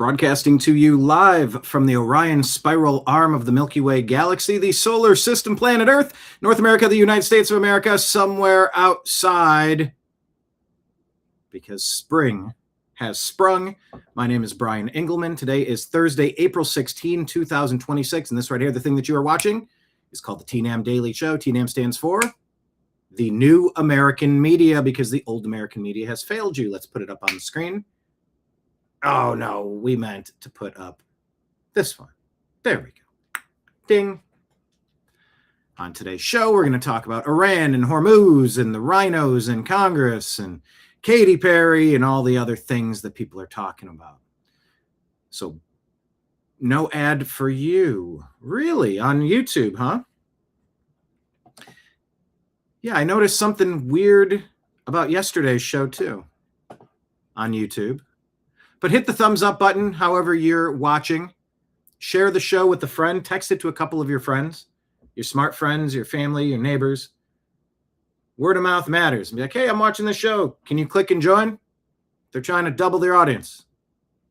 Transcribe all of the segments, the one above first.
Broadcasting to you live from the Orion spiral arm of the Milky Way galaxy, the solar system, planet Earth, North America, the United States of America, somewhere outside, because spring has sprung. My name is Brian Engelman. Today is Thursday, April 16, 2026, and this right here, the thing that you are watching, is called the TNAM Daily Show. TNAM stands for the New American Media, because the old American media has failed you. Let's put it up on the screen. Oh, no, we meant to put up this one. There we go. Ding. On today's show, we're going to talk about Iran and Hormuz and the RINOs in Congress and Katy Perry and all the other things that people are talking about. So, no ad for you. Really? On YouTube, huh? Yeah, I noticed something weird about yesterday's show, too, on YouTube. But hit the thumbs up button, however you're watching. Share the show with a friend. Text it to a couple of your friends, your smart friends, your family, your neighbors. Word of mouth matters. Be like, hey, I'm watching this show. Can you click and join? They're trying to double their audience.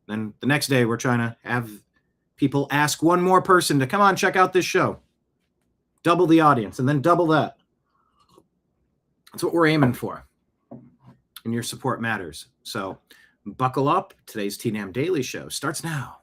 Then the next day, we're trying to have people ask one more person to come on, check out this show. Double the audience, and then double that. That's what we're aiming for. And your support matters. So buckle up. Today's TNAM Daily Show starts now.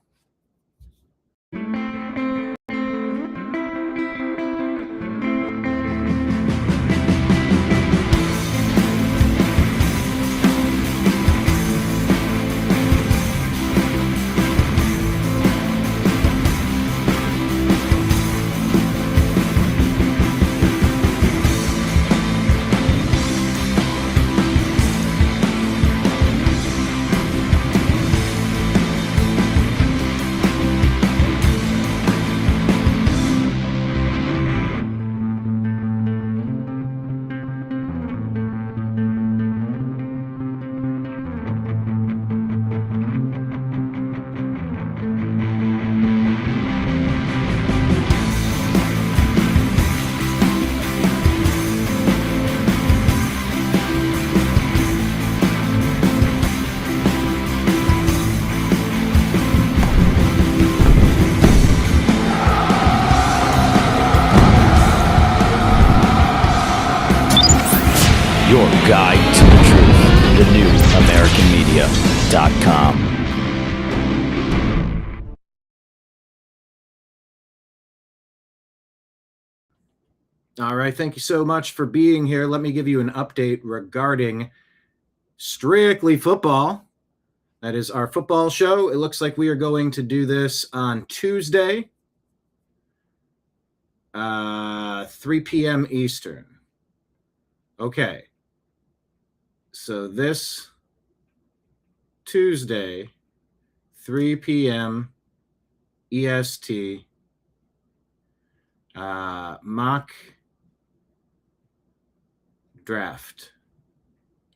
Guide to the Truth, thenewamericanmedia.com. All right, thank you so much for being here. Let me give you an update regarding Strictly Football. That is our football show. It looks like we are going to do this on Tuesday, 3 p.m. Eastern. Okay. So this Tuesday, 3 p.m. EST, mock draft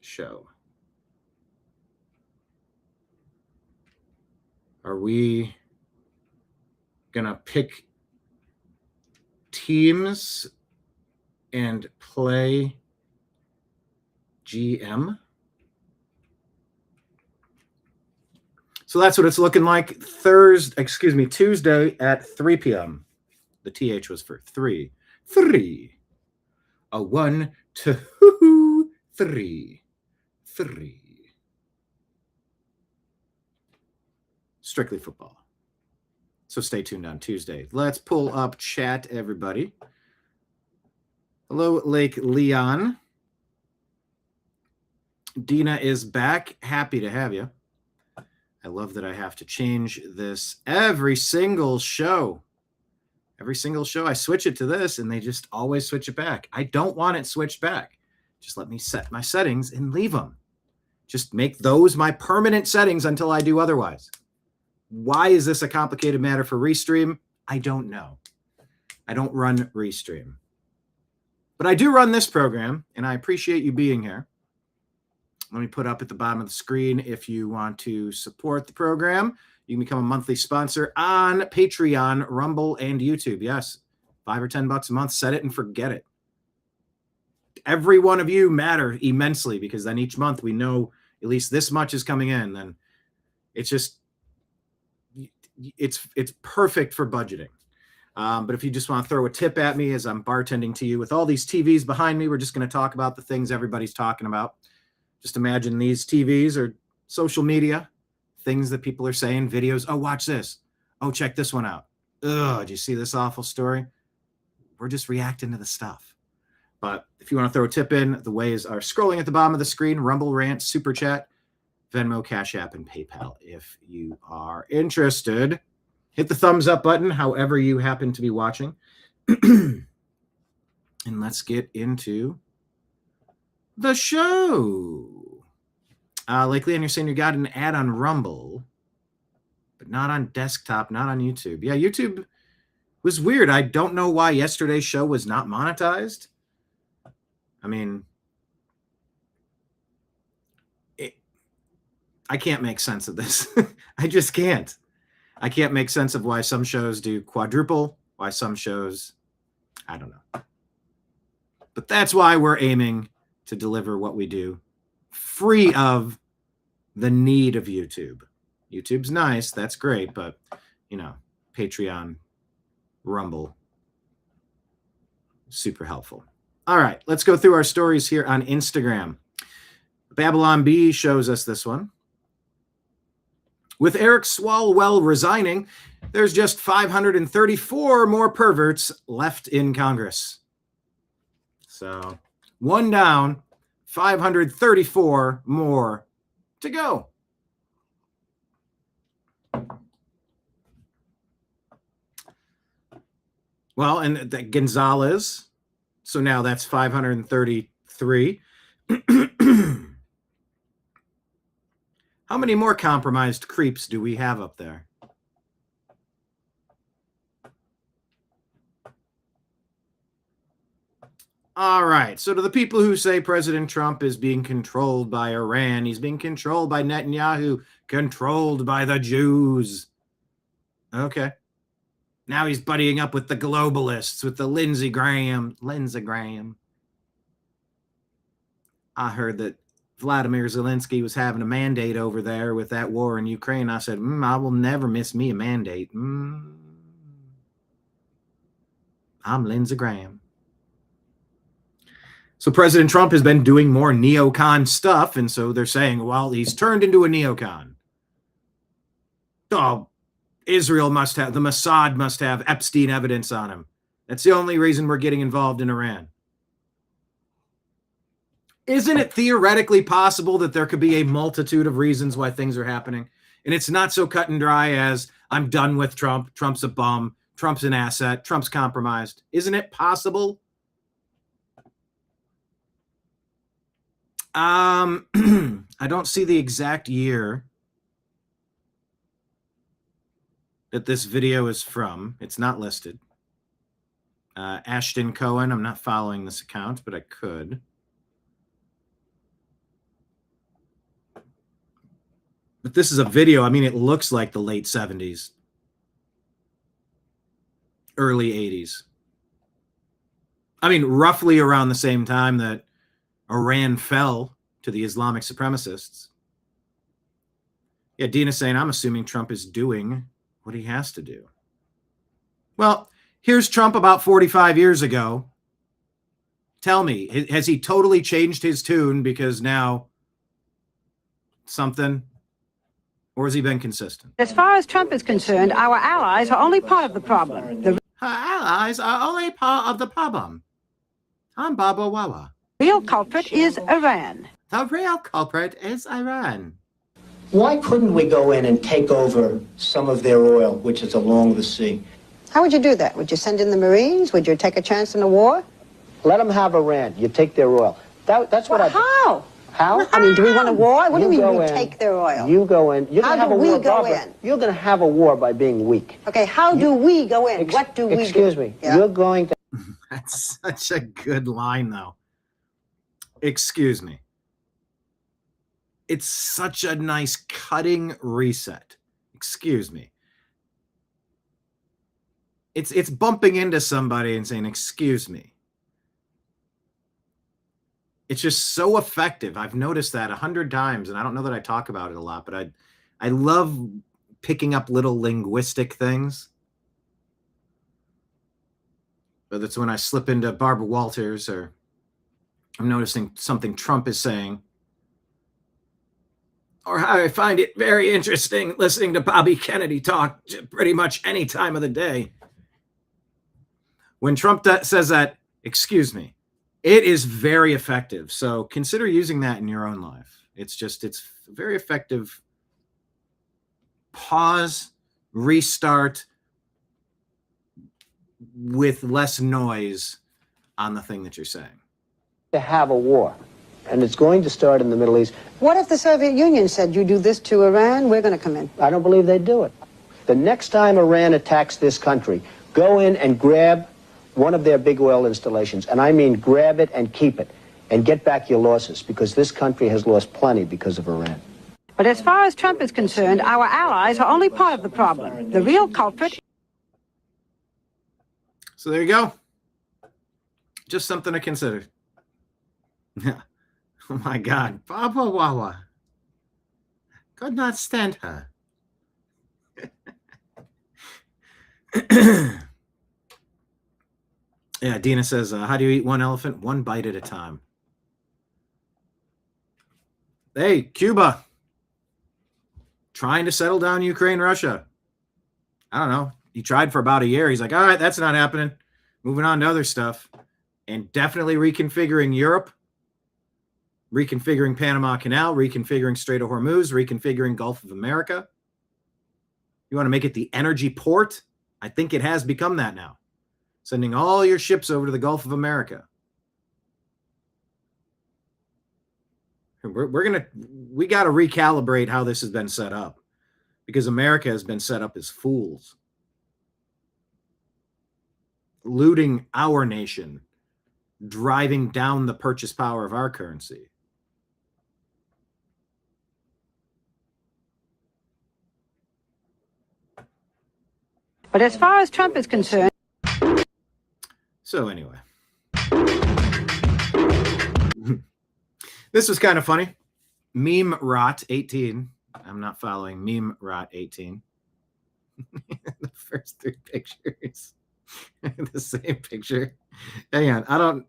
show. Are we gonna pick teams and play GM? So that's what it's looking like. Tuesday at 3 p.m. The TH was for 3. 3. A 1, 2, 3. 3. Strictly Football. So stay tuned on Tuesday. Let's pull up chat, everybody. Hello, Lake Leon. Dina is back. Happy to have you. I love that I have to change this every single show. Every single show I switch it to this and they just always switch it back. I don't want it switched back. Just let me set my settings and leave them. Just make those my permanent settings until I do otherwise. Why is this a complicated matter for Restream? I don't know. I don't run Restream. But I do run this program, and I appreciate you being here. Let me put up at the bottom of the screen if you want to support the program. You can become a monthly sponsor on Patreon, Rumble, and YouTube. Yes, $5 or $10 a month. Set it and forget it. Every one of you matter immensely, because then each month we know at least this much is coming in. Then it's just it's perfect for budgeting. But if you just want to throw a tip at me as I'm bartending to you with all these TVs behind me, we're just going to talk about the things everybody's talking about. Just imagine these TVs are social media, things that people are saying, videos. Oh, watch this. Oh, check this one out. Ugh, did you see this awful story? We're just reacting to the stuff. But if you want to throw a tip in, the ways are scrolling at the bottom of the screen: Rumble, Rant, Super Chat, Venmo, Cash App, and PayPal. If you are interested, hit the thumbs up button, however you happen to be watching. And let's get into the show. Likely, you're saying you got an ad on Rumble, but not on desktop, not on YouTube. Yeah, YouTube was weird. I don't know why yesterday's show was not monetized. I mean, I can't make sense of this. I just can't. I can't make sense of why some shows do quadruple, why some shows, I don't know. But that's why we're aiming to deliver what we do free of the need of YouTube. YouTube's nice, that's great, but, Patreon, Rumble, super helpful. All right, let's go through our stories here on Instagram. Babylon B shows us this one. With Eric Swalwell resigning, there's just 534 more perverts left in Congress. So, one down, 534 more to go. Well, and that Gonzalez, so now that's 533. How many more compromised creeps do we have up there? All right. So to the people who say President Trump is being controlled by Iran, he's being controlled by Netanyahu, controlled by the Jews. Okay. Now he's buddying up with the globalists, with the Lindsey Graham. I heard that Vladimir Zelensky was having a mandate over there with that war in Ukraine. I said, I will never miss me a mandate. I'm Lindsey Graham. So President Trump has been doing more neocon stuff, and so they're saying, well, he's turned into a neocon. Oh, Israel must have, the Mossad must have Epstein evidence on him. That's the only reason we're getting involved in Iran. Isn't it theoretically possible that there could be a multitude of reasons why things are happening? And it's not so cut and dry as I'm done with Trump. Trump's a bum. Trump's an asset. Trump's compromised. Isn't it possible? I don't see the exact year that this video is from. It's not listed. Ashton Cohen. I'm not following this account, but I could. But this is a video. I mean, it looks like the late 70s, early 80s. I mean, roughly around the same time that Iran fell to the Islamic supremacists. Yeah, Dina's saying, I'm assuming Trump is doing what he has to do. Well, here's Trump about 45 years ago. Tell me, has he totally changed his tune because now something? Or has he been consistent? As far as Trump is concerned, our allies are only part of the problem. The Our allies are only part of the problem. I'm Baba Wawa. real culprit is Iran. The real culprit is Iran. Why couldn't we go in and take over some of their oil, which is along the sea? How would you do that? Would you send in the Marines? Would you take a chance in a war? Let them have Iran. You take their oil. That's what I... How? How? I mean, do we want a war? What do you mean go we in, take their oil? You go in. You're How gonna have do a we war, go Barbara. in? You're going to have a war by being weak. Okay, how do we go in? What do we do? Excuse me. Yeah? You're going to... That's such a good line, though. Excuse me. It's such a nice cutting reset. Excuse me. It's bumping into somebody and saying, excuse me. It's just so effective. I've noticed that 100 times, and I don't know that I talk about it a lot, but I love picking up little linguistic things. Whether it's when I slip into Barbara Walters or I'm noticing something Trump is saying, or how I find it very interesting listening to Bobby Kennedy talk pretty much any time of the day. When Trump says that, excuse me, it is very effective. So consider using that in your own life. It's very effective. Pause, restart with less noise on the thing that you're saying. To have a war, and it's going to start in the Middle East. What if the Soviet Union said, you do this to Iran, we're going to come in? I don't believe they'd do it. The next time Iran attacks this country, go in and grab one of their big oil installations, and I mean grab it and keep it, and get back your losses, because this country has lost plenty because of Iran. But as far as Trump is concerned, our allies are only part of the problem. The real culprit. So there you go. Just something to consider. Oh my God. Baba Wawa. Could not stand her. Yeah, Dina says, how do you eat one elephant? One bite at a time. Hey, Cuba. Trying to settle down Ukraine, Russia. I don't know. He tried for about a year. He's like, all right, that's not happening. Moving on to other stuff. And definitely reconfiguring Europe. Reconfiguring Panama Canal. Reconfiguring Strait of Hormuz. Reconfiguring Gulf of America. You want to make it the energy port? I think it has become that now. Sending all your ships over to the Gulf of America. We got to recalibrate how this has been set up, because America has been set up as fools, looting our nation, driving down the purchase power of our currency. But as far as Trump is concerned. So anyway. This was kind of funny. Meme Rot 18. I'm not following Meme Rot 18. The first three pictures. The same picture. Hang on.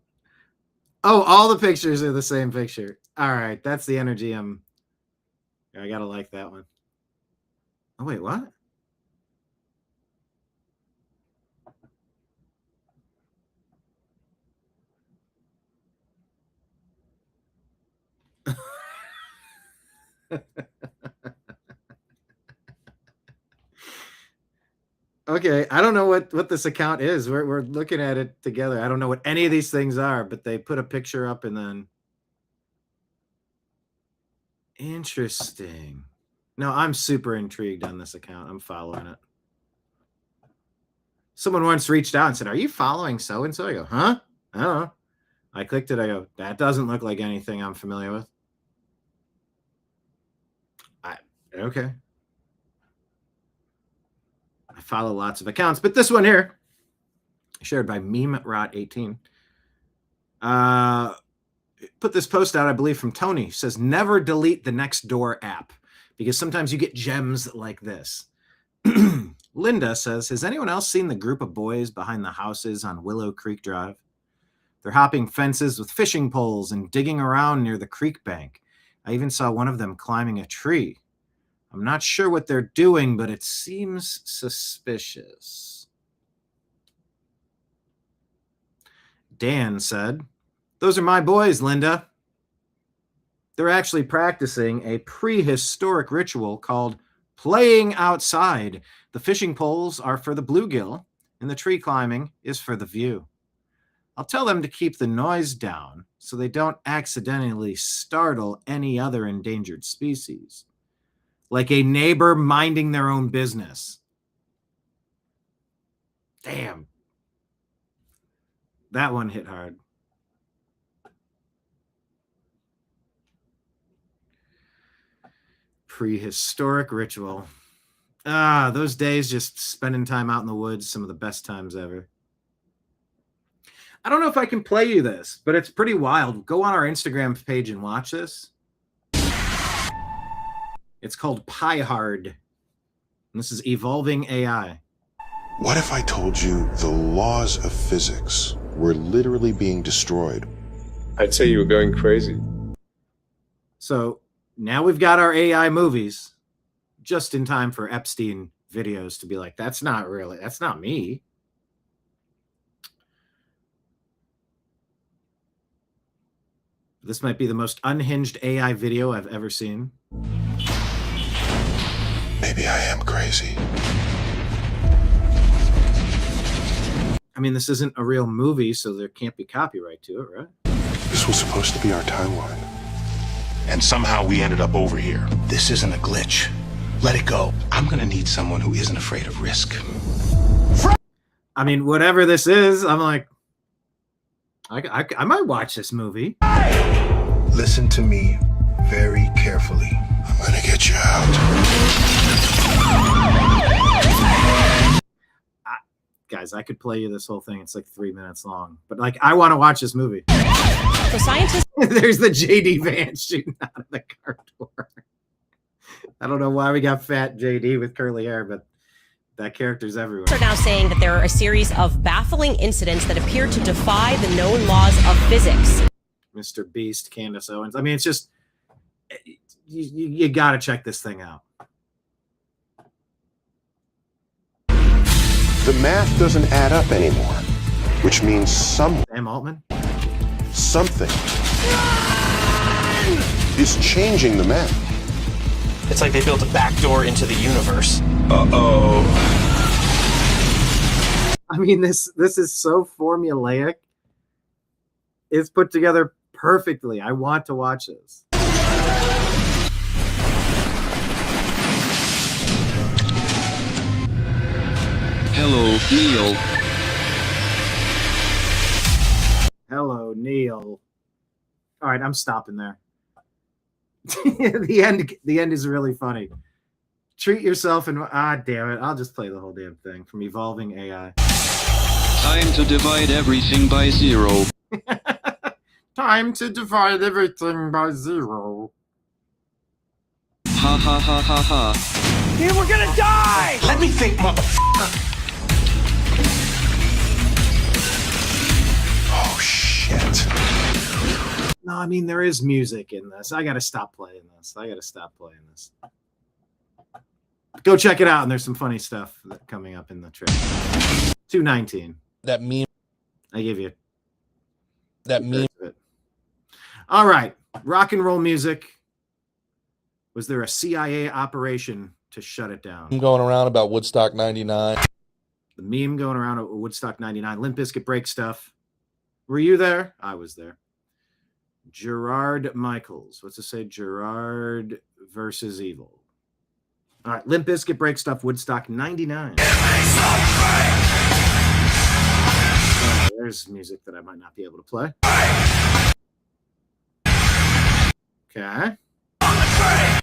All the pictures are the same picture. All right. That's the energy I gotta like that one. Oh, wait, what? Okay, I don't know what this account is. We're looking at it together. I don't know what any of these things are, but they put a picture up and then. Interesting. No, I'm super intrigued on this account. I'm following it. Someone once reached out and said, "Are you following so-and-so?" I go, "Huh? I don't know." I clicked it. I go, "That doesn't look like anything I'm familiar with." Okay. I follow lots of accounts, but this one here, shared by Meme Rot 18, put this post out, I believe, from Tony. Says, never delete the Nextdoor app, because sometimes you get gems like this. Linda says, has anyone else seen the group of boys behind the houses on Willow Creek Drive? They're hopping fences with fishing poles and digging around near the creek bank. I even saw one of them climbing a tree. I'm not sure what they're doing, but it seems suspicious. Dan said, those are my boys, Linda. They're actually practicing a prehistoric ritual called playing outside. The fishing poles are for the bluegill, and the tree climbing is for the view. I'll tell them to keep the noise down so they don't accidentally startle any other endangered species. Like a neighbor minding their own business. Damn. That one hit hard. Prehistoric ritual. Those days just spending time out in the woods, some of the best times ever. I don't know if I can play you this, but it's pretty wild. Go on our Instagram page and watch this. It's called Pie Hard. And this is evolving AI. What if I told you the laws of physics were literally being destroyed? I'd say you were going crazy. So now we've got our AI movies just in time for Epstein videos to be like, that's not me. This might be the most unhinged AI video I've ever seen. Maybe I am crazy. I mean, this isn't a real movie, so there can't be copyright to it, right? This was supposed to be our timeline. And somehow we ended up over here. This isn't a glitch. Let it go. I'm gonna need someone who isn't afraid of risk. I mean, whatever this is, I'm like, I might watch this movie. Listen to me very carefully. I'm gonna get you out. Guys, I could play you this whole thing. It's like 3 minutes long. But like, I want to watch this movie. So scientists... There's the JD van shooting out of the car door. I don't know why we got fat JD with curly hair, but that character's everywhere. Are now saying that there are a series of baffling incidents that appear to defy the known laws of physics. Mr. Beast, Candace Owens. I mean, it's just, you got to check this thing out. The math doesn't add up anymore, which means Sam Altman? something is changing the math. It's like they built a backdoor into the universe. Uh-oh. I mean, this is so formulaic. It's put together perfectly. I want to watch this. Hello, Neil. Hello, Neil. All right, I'm stopping there. The end is really funny. Treat yourself and damn it, I'll just play the whole damn thing from Evolving AI. Time to divide everything by 0. Time to divide everything by 0. Ha ha ha ha ha. Here, we're gonna die! Let me think, motherfucker. Oh, shit. No, I mean, there is music in this. I got to stop playing this. Go check it out, and there's some funny stuff coming up in the trailer. 219. That meme. I give you that meme. All right. Rock and roll music. Was there a CIA operation to shut it down? I'm going around about Woodstock 99. The meme going around at Woodstock 99. Limp Bizkit break stuff. Were you there? I was there. Gerard Michaels. What's it say? Gerard versus Evil. All right. Limp Bizkit break stuff. Woodstock 99. There's music that I might not be able to play. Okay.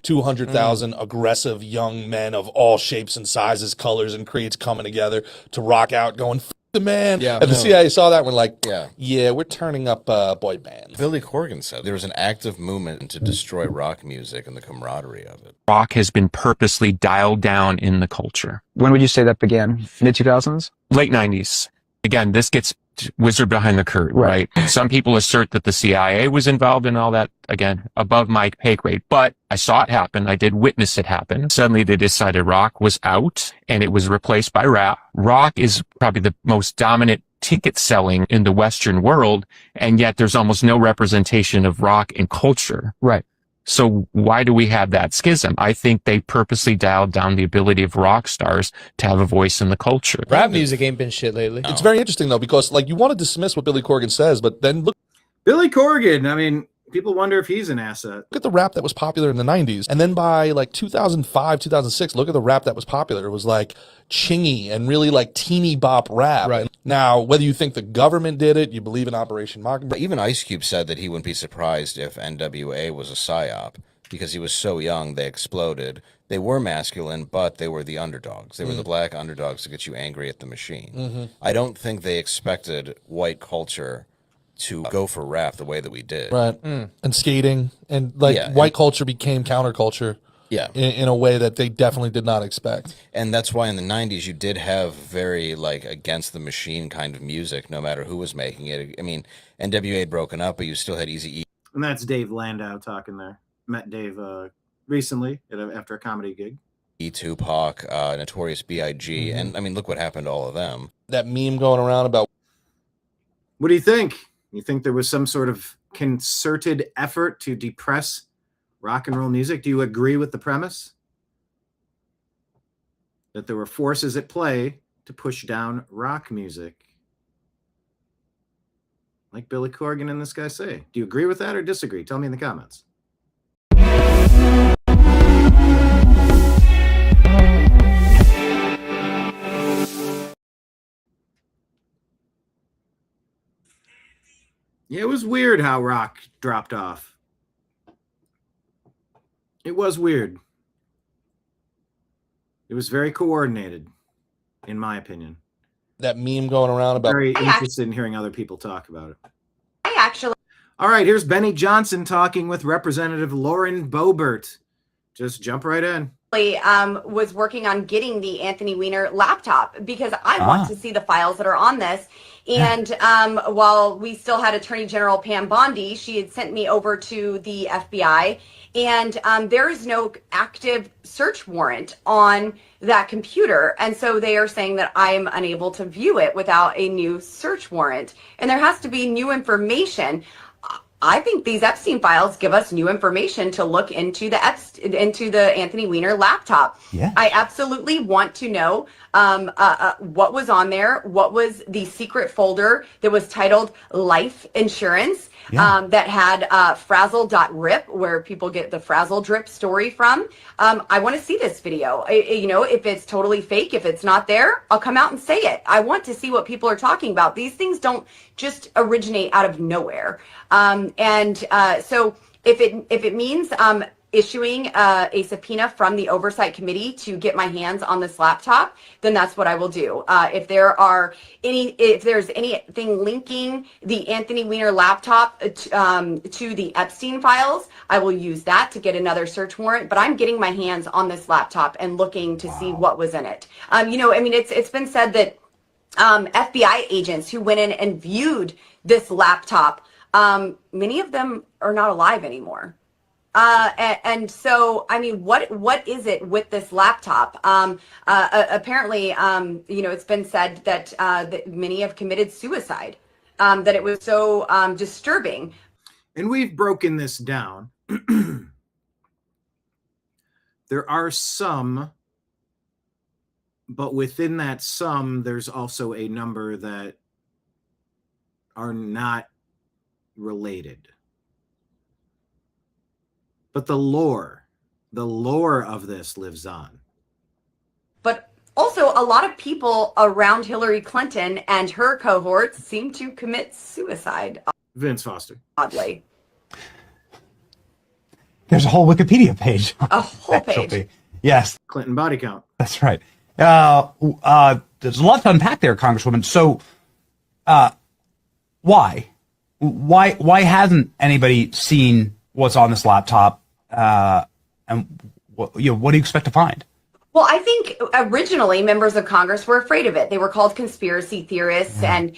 200,000 aggressive young men of all shapes and sizes, colors, and creeds coming together to rock out, going, F the man. Yeah, and the CIA saw that and were like, yeah, we're turning up boy bands. Billy Corgan said there was an active movement to destroy rock music and the camaraderie of it. Rock has been purposely dialed down in the culture. When would you say that began? Mid-2000s? Late 90s. Again, this gets wizard behind the curtain, right? Some people assert that the CIA was involved in all that, again, above my pay grade, but I saw it happen. I did witness it happen. Suddenly they decided rock was out and it was replaced by rap. Rock is probably the most dominant ticket selling in the Western world, and yet there's almost no representation of rock in culture. Right. So why do we have that schism? I think they purposely dialed down the ability of rock stars to have a voice in the culture. Rap music ain't been shit lately. It's very interesting, though, because like you want to dismiss what Billy Corgan says, but then look. Billy Corgan, I mean, people wonder if he's an asset. Look at the rap that was popular in the 90s. And then by like 2005, 2006, look at the rap that was popular. It was like chingy and really like teeny bop rap. Right. Now, whether you think the government did it, you believe in Operation Mockingbird. Even Ice Cube said that he wouldn't be surprised if NWA was a psyop because he was so young, they exploded. They were masculine, but they were the underdogs. They were the black underdogs to get you angry at the machine. I don't think they expected white culture to go for rap the way that we did. Right. And skating and like white culture became counterculture. Yeah. In a way that they definitely did not expect. And that's why in the 90s you did have very like against the machine kind of music, no matter who was making it. I mean, NWA had broken up, but you still had Eazy-E. And that's Dave Landau talking there. Met Dave recently after a comedy gig. Tupac, Notorious B.I.G. And I mean, look what happened to all of them. That meme going around about. What do you think? You think there was some sort of concerted effort to depress rock and roll music? Do you agree with the premise that there were forces at play to push down rock music? Like Billy Corgan and this guy say. Do you agree with that or disagree? Tell me in the comments. Yeah, it was weird how rock dropped off. It was weird. It was very coordinated, in my opinion. That meme going around about. Very interested in hearing other people talk about it. All right, here's Benny Johnson talking with Representative Lauren Boebert. Just jump right in. Was working on getting the Anthony Weiner laptop because I want to see the files that are on this. And while we still had Attorney General Pam Bondi, she had sent me over to the FBI, and there is no active search warrant on that computer. And so they are saying that I am unable to view it without a new search warrant. And there has to be new information. I think these Epstein files give us new information to look into the Anthony Weiner laptop. Yeah. I absolutely want to know what was on there, what was the secret folder that was titled Life Insurance, that had frazzle.rip, where people get the frazzle drip story from. I want to see this video. If it's totally fake, if it's not there, I'll come out and say it. I want to see what people are talking about. These things don't just originate out of nowhere. So if it means issuing a subpoena from the Oversight Committee to get my hands on this laptop, then that's what I will do. If there's anything linking the Anthony Weiner laptop to the Epstein files, I will use that to get another search warrant. But I'm getting my hands on this laptop and looking to see what was in it. It's been said that FBI agents who went in and viewed this laptop, many of them are not alive anymore. And so, what is it with this laptop? Apparently, it's been said that, that many have committed suicide, that it was so disturbing. And we've broken this down. There are some, but within that sum, there's also a number that are not related. But the lore of this lives on. But also, a lot of people around Hillary Clinton and her cohorts seem to commit suicide. Vince Foster. Oddly. There's a whole Wikipedia page. A whole page. Yes. Clinton body count. That's right. There's a lot to unpack there, Congresswoman. So, why hasn't anybody seen what's on this laptop? And what do you expect to find? Well, I think originally members of Congress were afraid of it. They were called conspiracy theorists, and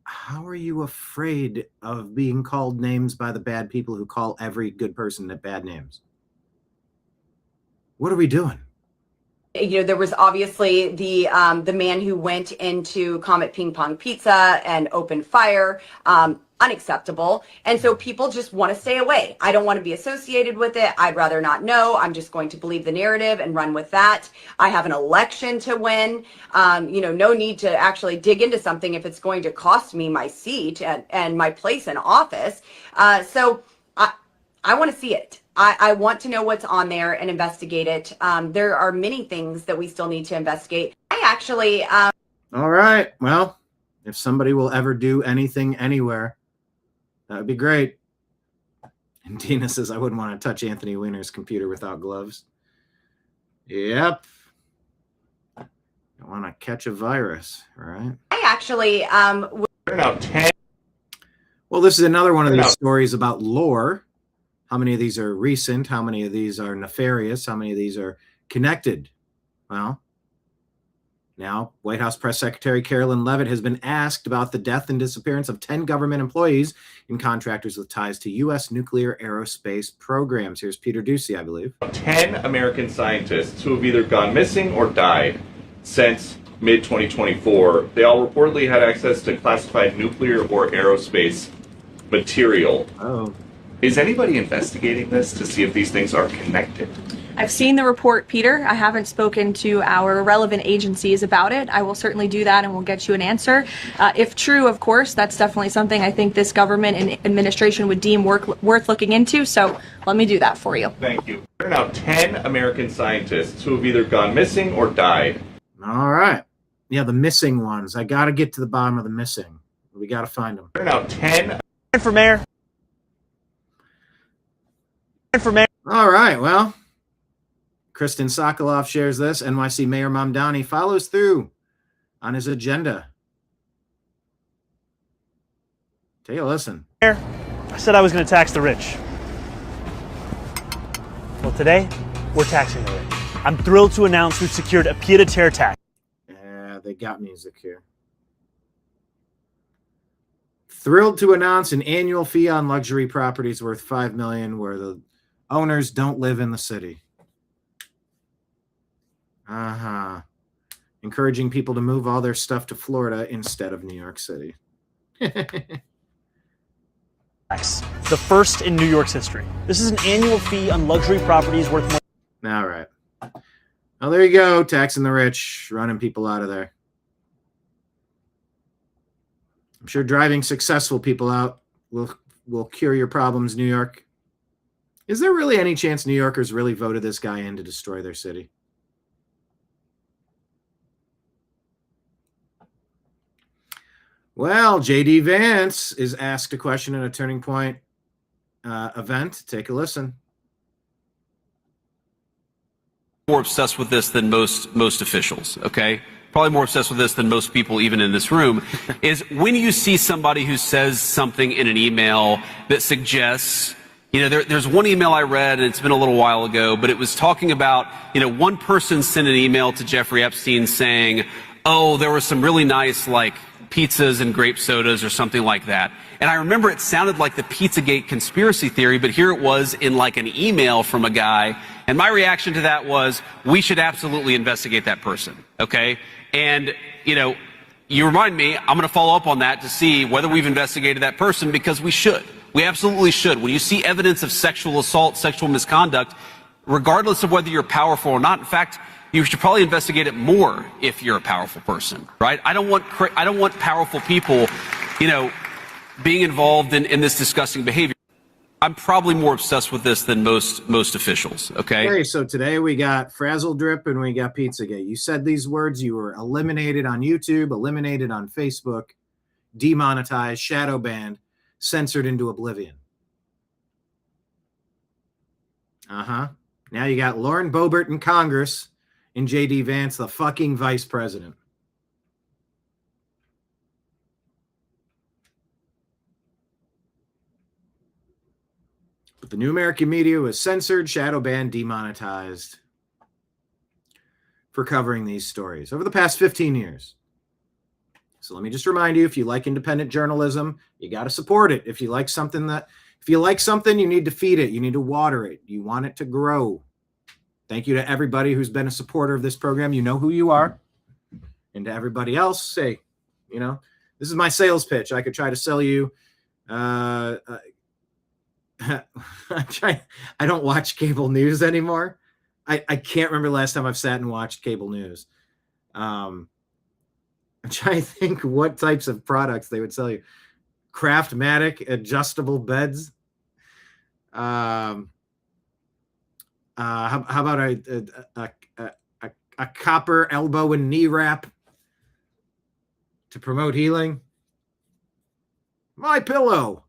how are you afraid of being called names by the bad people who call every good person at bad names? What are we doing? There was obviously the man who went into Comet Ping Pong Pizza and opened fire. Unacceptable. And so people just want to stay away. I don't want to be associated with it. I'd rather not know. I'm just going to believe the narrative and run with that. I have an election to win. No need to actually dig into something if it's going to cost me my seat and my place in office. So I want to see it. I want to know what's on there and investigate it. There are many things that we still need to investigate. I actually... All right. Well, if somebody will ever do anything anywhere, that would be great. And Dina says, I wouldn't want to touch Anthony Weiner's computer without gloves. Yep. Don't want to catch a virus, right? I actually... Well, this is another one of these stories about lore. How many of these are recent? How many of these are nefarious? How many of these are connected? Well, now White House Press Secretary Carolyn Leavitt has been asked about the death and disappearance of 10 government employees and contractors with ties to U.S. nuclear aerospace programs. Here's Peter Ducey, I believe. 10 American scientists who have either gone missing or died since mid-2024. They all reportedly had access to classified nuclear or aerospace material. Oh. Is anybody investigating this to see if these things are connected? I've seen the report, Peter. I haven't spoken to our relevant agencies about it. I will certainly do that and we'll get you an answer. If true, of course, that's definitely something I think this government and administration would deem worth looking into. So let me do that for you. Thank you. There are now 10 American scientists who have either gone missing or died. All right. Yeah, the missing ones. I got to get to the bottom of the missing. We got to find them. There are now 10. For mayor. For mayor. All right. Well, Kristen Sokoloff shares this. NYC Mayor Mamdani follows through on his agenda. Take a listen. I said I was going to tax the rich. Well, today, we're taxing the rich. I'm thrilled to announce we've secured a pied-à-terre tax. Yeah, they got music here. Thrilled to announce an annual fee on luxury properties worth $5 million where the owners don't live in the city. Encouraging people to move all their stuff to Florida instead of New York City. The first in New York's history. This is an annual fee on luxury properties worth more. All right. Well, there you go. Taxing the rich, running people out of there. I'm sure driving successful people out will cure your problems, New York. Is there really any chance New Yorkers really voted this guy in to destroy their city? Well, J.D. Vance is asked a question at a Turning Point event. Take a listen. More obsessed with this than most officials, okay? Probably more obsessed with this than most people even in this room, is when you see somebody who says something in an email that suggests, there's one email I read, and it's been a little while ago, but it was talking about, one person sent an email to Jeffrey Epstein saying, oh, there were some really nice, pizzas and grape sodas or something like that. And I remember it sounded like the Pizzagate conspiracy theory, but here it was in an email from a guy. And my reaction to that was, we should absolutely investigate that person, okay? And, you remind me, I'm going to follow up on that to see whether we've investigated that person, because we should. We absolutely should. When you see evidence of sexual assault, sexual misconduct, regardless of whether you're powerful or not, in fact, you should probably investigate it more if you're a powerful person, right? I don't want powerful people, being involved in this disgusting behavior. I'm probably more obsessed with this than most officials, okay? Okay, so today we got Frazzle Drip and we got Pizzagate. You said these words, you were eliminated on YouTube, eliminated on Facebook, demonetized, shadow banned, censored into oblivion. Now you got Lauren Boebert in Congress and J.D. Vance, the fucking vice president. But the New American media was censored, shadow banned, demonetized for covering these stories over the past 15 years. So let me just remind you, if you like independent journalism, you got to support it. If you like something, you need to feed it. You need to water it. You want it to grow. Thank you to everybody who's been a supporter of this program. You know who you are. And to everybody else, say, this is my sales pitch. I could try to sell you. I don't watch cable news anymore. I can't remember the last time I've sat and watched cable news. I'm trying to think what types of products they would sell you. Craftmatic adjustable beds. How about a copper elbow and knee wrap to promote healing? My Pillow.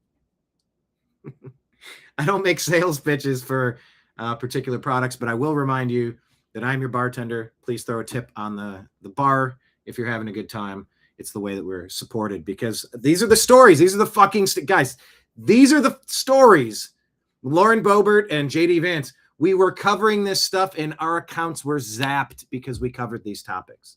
I don't make sales pitches for particular products, but I will remind you that I'm your bartender. Please throw a tip on the bar if you're having a good time. It's the way that we're supported, because these are the stories. These are the fucking guys. These are the stories Lauren Boebert and JD Vance, we were covering this stuff and our accounts were zapped because we covered these topics.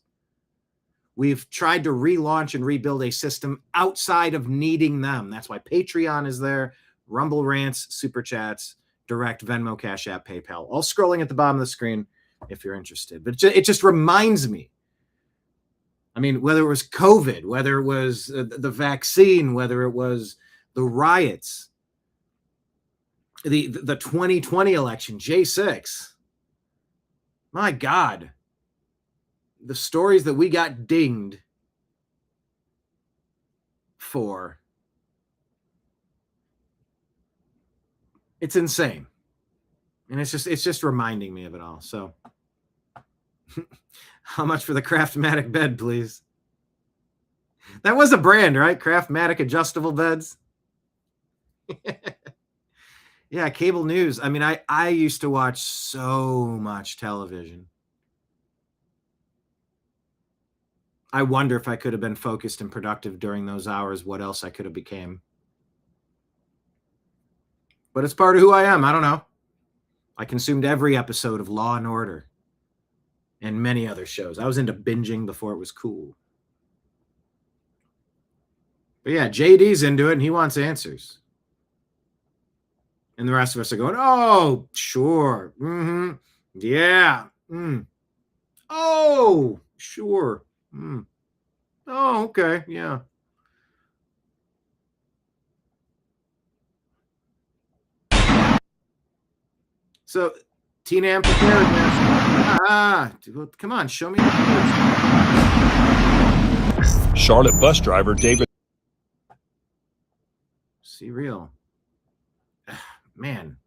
We've tried to relaunch and rebuild a system outside of needing them. That's why Patreon is there, Rumble Rants, Super Chats, Direct, Venmo, Cash App, PayPal, all scrolling at the bottom of the screen if you're interested. But it just reminds me, I mean, whether it was COVID, whether it was the vaccine, whether it was the riots, the 2020 election, J6, my God, the stories that we got dinged for, it's insane. And it's just reminding me of it all. So how much for the Craftmatic bed, please? That was a brand, right? Craftmatic adjustable beds. Yeah, cable news. I mean, I used to watch so much television. I wonder if I could have been focused and productive during those hours, what else I could have became. But it's part of who I am. I don't know. I consumed every episode of Law and Order and many other shows. I was into binging before it was cool. But yeah, JD's into it and he wants answers. And the rest of us are going, oh, sure. Mm-hmm. Yeah. Mm. Oh, sure. Mm. Oh, okay. Yeah. So, TNAM preparedness. Come on, show me. Charlotte bus driver David. See real. Man,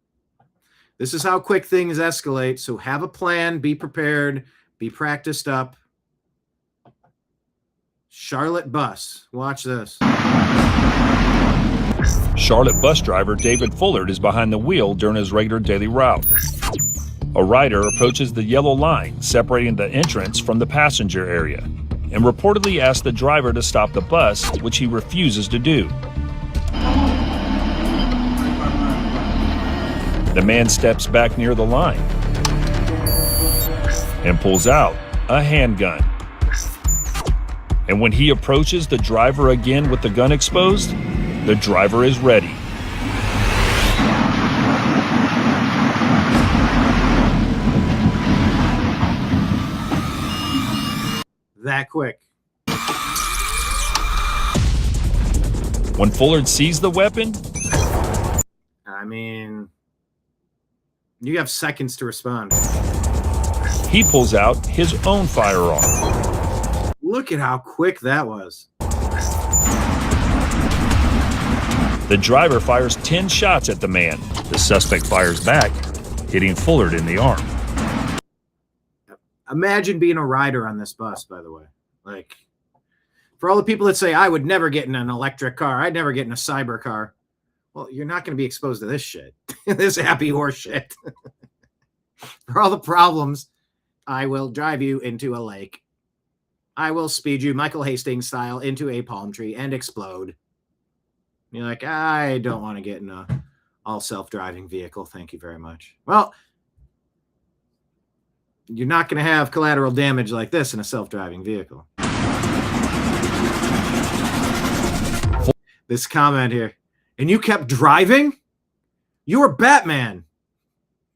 this is how quick things escalate. So have a plan, be prepared, be practiced up. Charlotte bus. Watch this. Charlotte bus driver David Fullard is behind the wheel during his regular daily route. A rider approaches the yellow line separating the entrance from the passenger area and reportedly asks the driver to stop the bus, which he refuses to do. The man steps back near the line and pulls out a handgun. And when he approaches the driver again with the gun exposed, the driver is ready. That quick. When Fullard sees the weapon, I mean, you have seconds to respond. He pulls out his own firearm. Look at how quick that was. The driver fires 10 shots at the man. The suspect fires back, hitting Fullard in the arm. Imagine being a rider on this bus, by the way. Like, for all the people that say, I would never get in an electric car, I'd never get in a cyber car. Well, you're not going to be exposed to this shit. This happy horse shit. For all the problems, I will drive you into a lake. I will speed you Michael Hastings style into a palm tree and explode. You're like, I don't want to get in a all self-driving vehicle. Thank you very much. Well, you're not going to have collateral damage like this in a self-driving vehicle. This comment here. And you kept driving? You were Batman.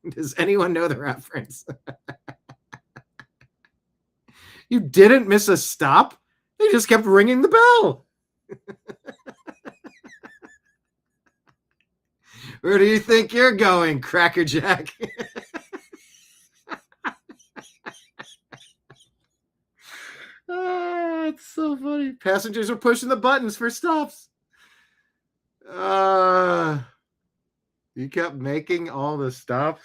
Does anyone know the reference? You didn't miss a stop. They just kept ringing the bell. Where do you think you're going, Crackerjack? Oh, it's so funny. Passengers are pushing the buttons for stops. You kept making all the stops.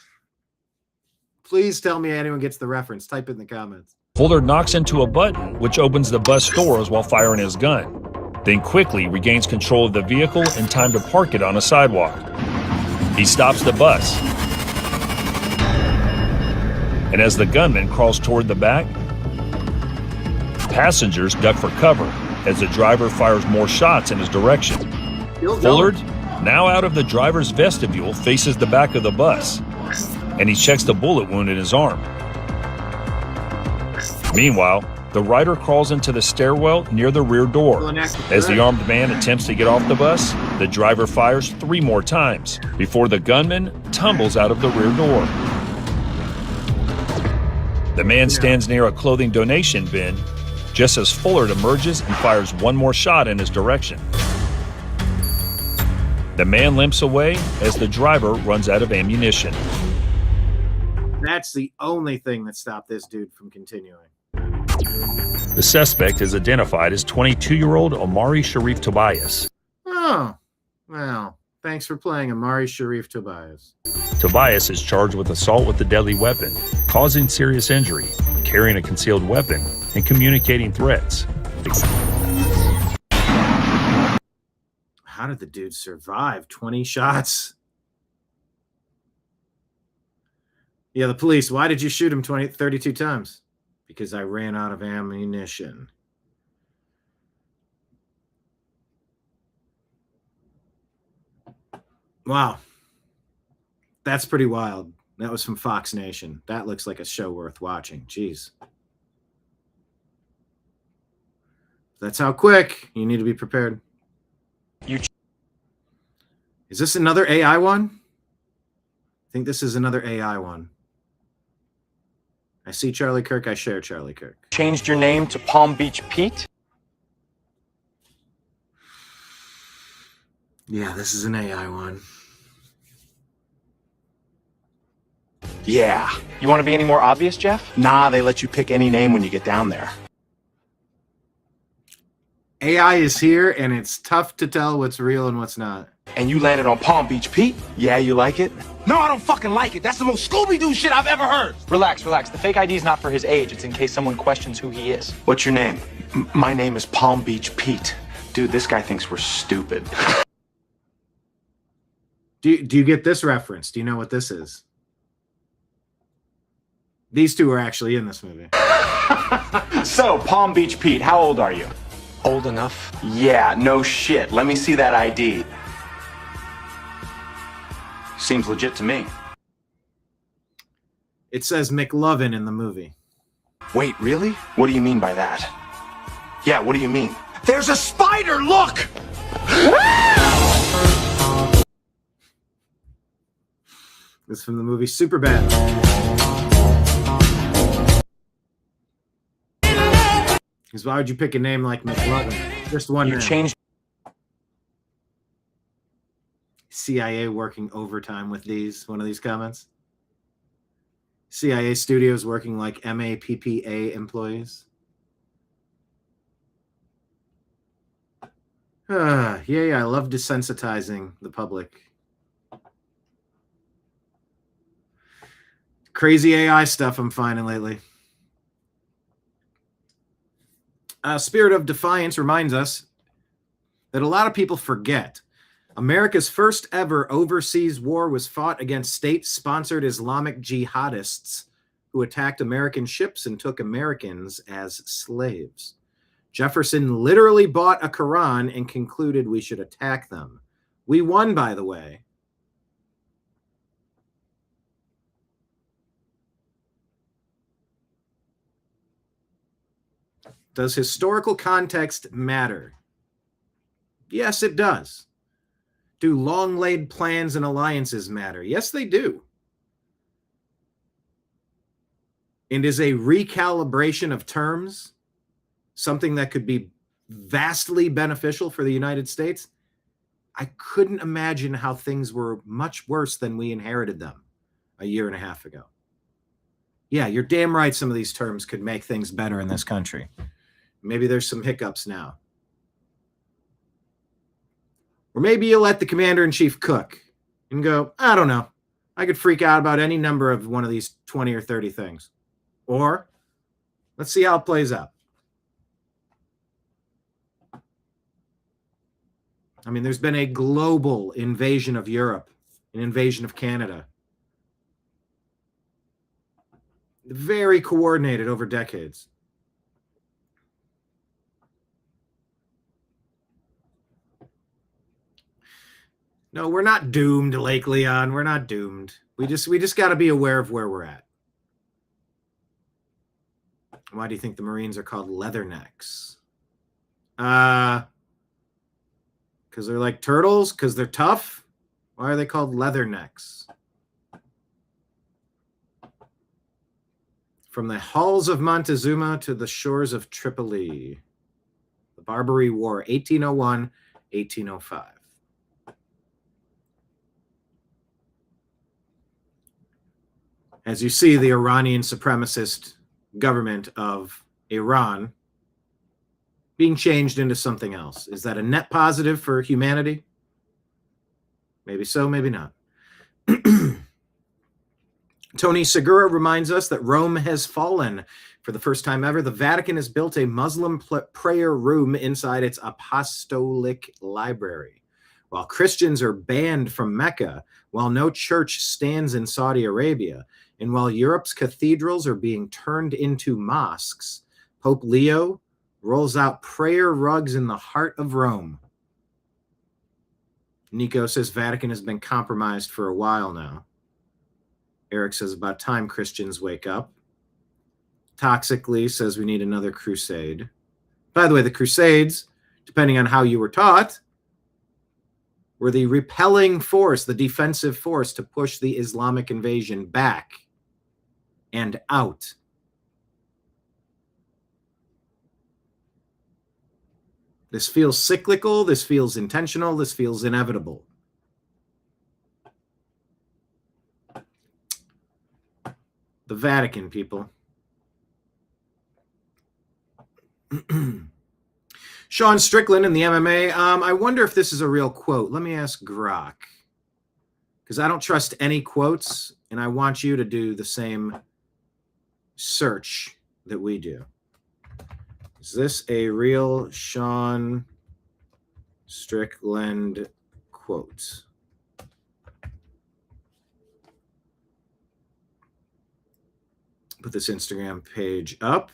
Please tell me anyone gets the reference. Type it in the comments. Fullard knocks into a button, which opens the bus doors while firing his gun. Then quickly regains control of the vehicle in time to park it on a sidewalk. He stops the bus. And as the gunman crawls toward the back, passengers duck for cover as the driver fires more shots in his direction. Fullard now out of the driver's vestibule, faces the back of the bus, and he checks the bullet wound in his arm. Meanwhile, the rider crawls into the stairwell near the rear door. As the armed man attempts to get off the bus, the driver fires 3 more times before the gunman tumbles out of the rear door. The man stands near a clothing donation bin just as Fuller emerges and fires 1 more shot in his direction. The man limps away as the driver runs out of ammunition. That's the only thing that stopped this dude from continuing. The suspect is identified as 22-year-old Omari Sharif Tobias. Oh, well, thanks for playing Omari Sharif Tobias. Tobias is charged with assault with a deadly weapon, causing serious injury, carrying a concealed weapon, and communicating threats. How did the dude survive 20 shots? Yeah, the police, why did you shoot him 32 times? Because I ran out of ammunition. Wow. That's pretty wild. That was from Fox Nation. That looks like a show worth watching. Jeez. That's how quick. You need to be prepared. Is this another AI one? I think this is another AI one. I see Charlie Kirk. I share Charlie Kirk. Changed your name to Palm Beach Pete? Yeah, this is an AI one. Yeah. You want to be any more obvious, Jeff? Nah, they let you pick any name when you get down there. AI is here, and it's tough to tell what's real and what's not. And you landed on Palm Beach Pete? Yeah, you like it? No, I don't fucking like it. That's the most Scooby-Doo shit I've ever heard. Relax, relax. The fake ID is not for his age. It's in case someone questions who he is. What's your name? My name is Palm Beach Pete. Dude, this guy thinks we're stupid. Do you get this reference? Do you know what this is? These two are actually in this movie. So, Palm Beach Pete, how old are you? Old enough? Yeah, no shit. Let me see that ID. Seems legit to me. It says McLovin in the movie. Wait, really? What do you mean by that? Yeah, what do you mean? There's a spider, look! This is from the movie Superbad. Because why would you pick a name like McLovin? Just one name. Changed. CIA working overtime with one of these comments. CIA studios working like MAPPA employees. Yeah, I love desensitizing the public. Crazy AI stuff I'm finding lately. Spirit of Defiance reminds us that a lot of people forget America's first ever overseas war was fought against state-sponsored Islamic jihadists who attacked American ships and took Americans as slaves. Jefferson literally bought a Quran and concluded we should attack them. We won, by the way. Does historical context matter? Yes, it does. Do long-laid plans and alliances matter? Yes, they do. And is a recalibration of terms something that could be vastly beneficial for the United States? I couldn't imagine how things were much worse than we inherited them a year and a half ago. Yeah, you're damn right some of these terms could make things better in this country. Maybe there's some hiccups now. Or maybe you let the commander-in-chief cook and go, I don't know. I could freak out about any number of one of these 20 or 30 things. Or let's see how it plays out. I mean, there's been a global invasion of Europe, an invasion of Canada. Very coordinated over decades. No, we're not doomed, Lake Leon. We're not doomed. We just got to be aware of where we're at. Why do you think the Marines are called leathernecks? Because they're like turtles? Because they're tough? Why are they called leathernecks? From the halls of Montezuma to the shores of Tripoli. The Barbary War, 1801, 1805. As you see, the Iranian supremacist government of Iran being changed into something else. Is that a net positive for humanity? Maybe so, maybe not. Tony Segura reminds us that Rome has fallen. For the first time ever, the Vatican has built a Muslim prayer room inside its apostolic library. While Christians are banned from Mecca, while no church stands in Saudi Arabia, and while Europe's cathedrals are being turned into mosques, Pope Leo rolls out prayer rugs in the heart of Rome. Nico says Vatican has been compromised for a while now. Eric says about time Christians wake up. Toxically says we need another crusade. By the way, the crusades, depending on how you were taught, were the repelling force, the defensive force to push the Islamic invasion back and out. This feels cyclical, this feels intentional, this feels inevitable. The Vatican, people. Sean Strickland in the MMA. I wonder if this is a real quote. Let me ask Grok. Because I don't trust any quotes, and I want you to do the same search that we do. Is this a real Sean Strickland quote? Put this Instagram page up.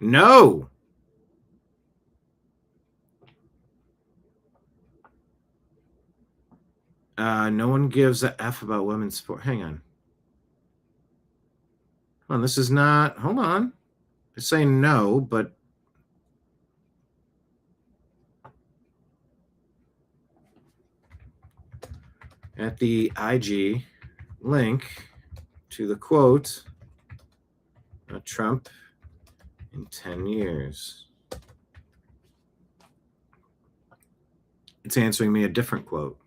No. No one gives a F about women's sport. Hang on. Hold on, this is not. Hold on. It's saying no, but at the IG link to the quote, Trump in 10 years. It's answering me a different quote.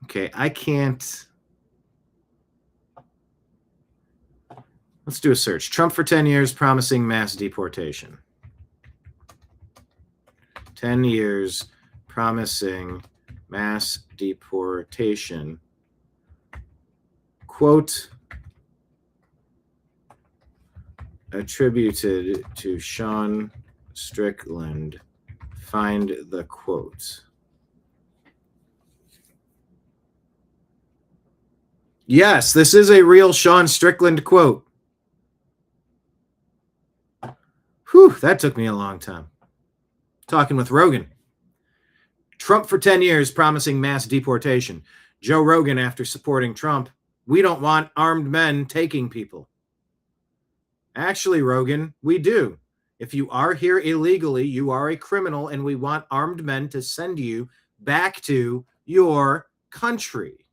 Okay, I can't. Let's do a search. Trump for 10 years promising mass deportation. 10 years promising mass deportation. Quote attributed to Sean Strickland. Find the quote. Yes, this is a real Sean Strickland quote. Whew, that took me a long time. Talking with Rogan. Trump for 10 years promising mass deportation. Joe Rogan after supporting Trump. We don't want armed men taking people. Actually, Rogan, we do. If you are here illegally, you are a criminal, and we want armed men to send you back to your country.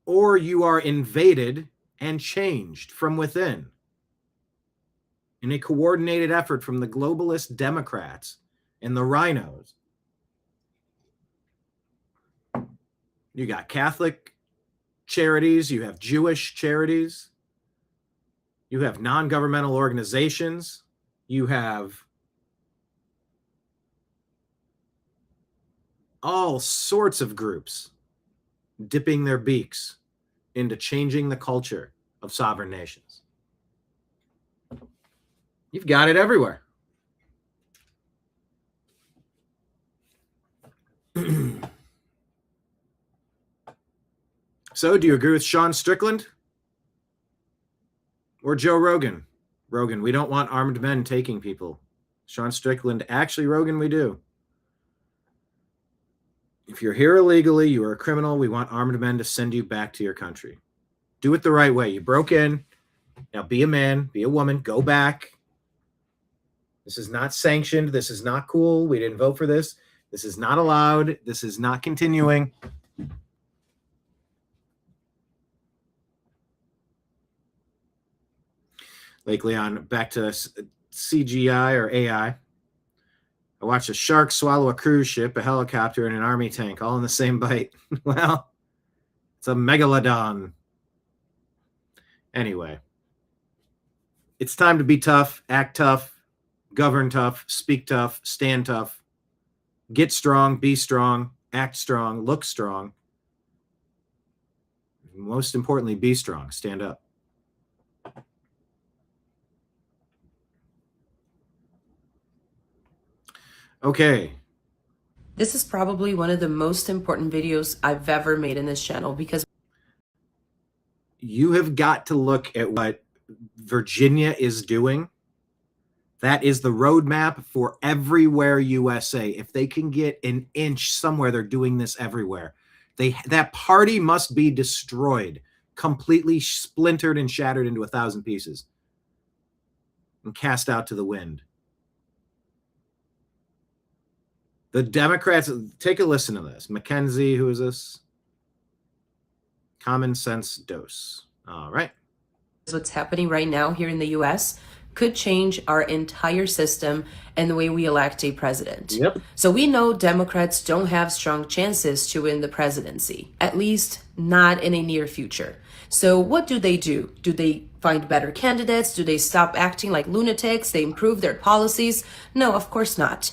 Or you are invaded and changed from within in a coordinated effort from the globalist Democrats and the RINOs. You got Catholic charities, you have Jewish charities, you have non-governmental organizations, you have all sorts of groups dipping their beaks into changing the culture of sovereign nations. You've got it everywhere. So, do you agree with Sean Strickland or Joe Rogan? Rogan, we don't want armed men taking people. Sean Strickland, actually, Rogan, we do. If you're here illegally, you are a criminal. We want armed men to send you back to your country. Do it the right way. You broke in. Now be a man, be a woman, go back. This is not sanctioned. This is not cool. We didn't vote for this. This is not allowed. This is not continuing. Lake Leon, back to CGI or AI. I watched a shark swallow a cruise ship, a helicopter, and an army tank, all in the same bite. Well, it's a megalodon. Anyway, it's time to be tough, act tough, govern tough, speak tough, stand tough, get strong, be strong, act strong, look strong. Most importantly, be strong, stand up. Okay. This is probably one of the most important videos I've ever made in this channel because you have got to look at what Virginia is doing. That is the roadmap for everywhere USA. If they can get an inch somewhere, they're doing this everywhere. That party must be destroyed, completely splintered and shattered into 1,000 pieces and cast out to the wind. The Democrats, take a listen to this. Mackenzie, who is this? Common sense dose. All right. What's happening right now here in the US could change our entire system and the way we elect a president. Yep. So we know Democrats don't have strong chances to win the presidency, at least not in a near future. So what do? Do they find better candidates? Do they stop acting like lunatics? They improve their policies? No, of course not.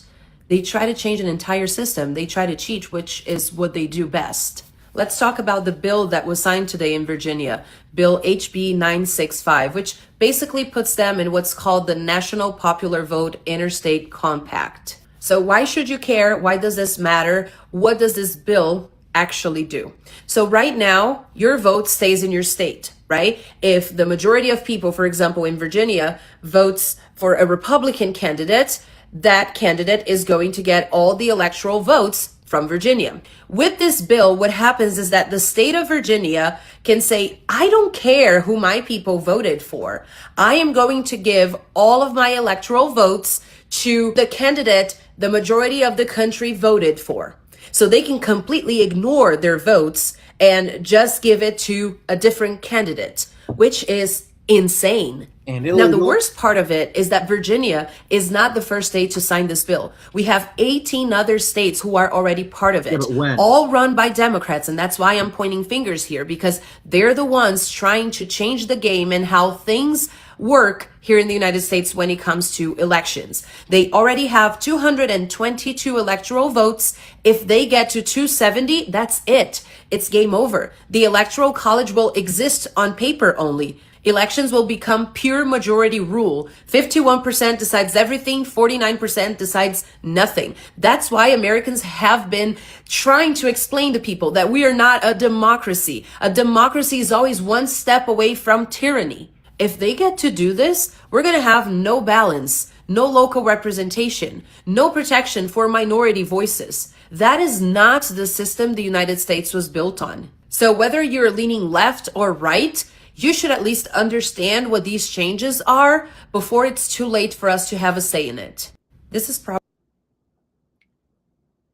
They try to change an entire system. They try to cheat, which is what they do best. Let's talk about the bill that was signed today in Virginia, Bill HB 965, which basically puts them in what's called the National Popular Vote Interstate Compact. So why should you care? Why does this matter? What does this bill actually do? So right now, your vote stays in your state, right? If the majority of people, for example, in Virginia, votes for a Republican candidate, that candidate is going to get all the electoral votes from Virginia. With this bill, what happens is that the state of Virginia can say, I don't care who my people voted for. I am going to give all of my electoral votes to the candidate the majority of the country voted for. So they can completely ignore their votes and just give it to a different candidate, which is insane. Now, the worst part of it is that Virginia is not the first state to sign this bill. We have 18 other states who are already part of it, all run by Democrats. And that's why I'm pointing fingers here, because they're the ones trying to change the game and how things work here in the United States when it comes to elections. They already have 222 electoral votes. If they get to 270, that's it. It's game over. The Electoral College will exist on paper only. Elections will become pure majority rule. 51% decides everything, 49% decides nothing. That's why Americans have been trying to explain to people that we are not a democracy. A democracy is always one step away from tyranny. If they get to do this, we're going to have no balance, no local representation, no protection for minority voices. That is not the system the United States was built on. So whether you're leaning left or right, you should at least understand what these changes are before it's too late for us to have a say in it. This is probably...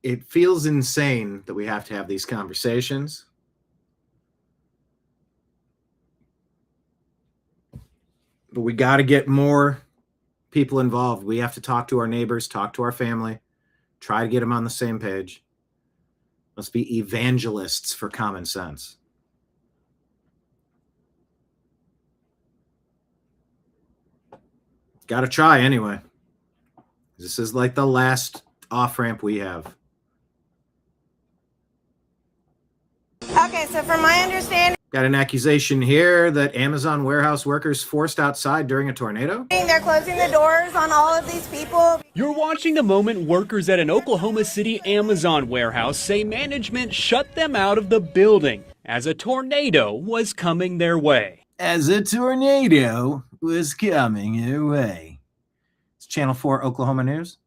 It feels insane that we have to have these conversations. But we got to get more people involved. We have to talk to our neighbors, talk to our family, try to get them on the same page. Let's be evangelists for common sense. Got to try anyway. This is like the last off-ramp we have. Okay, so from my understanding, Got an accusation here that Amazon warehouse workers forced outside during a tornado. They're closing the doors on all of these people. You're watching the moment workers at an Oklahoma City Amazon warehouse say management shut them out of the building as a tornado was coming their way. As a tornado was coming your way. It's Channel 4 Oklahoma News.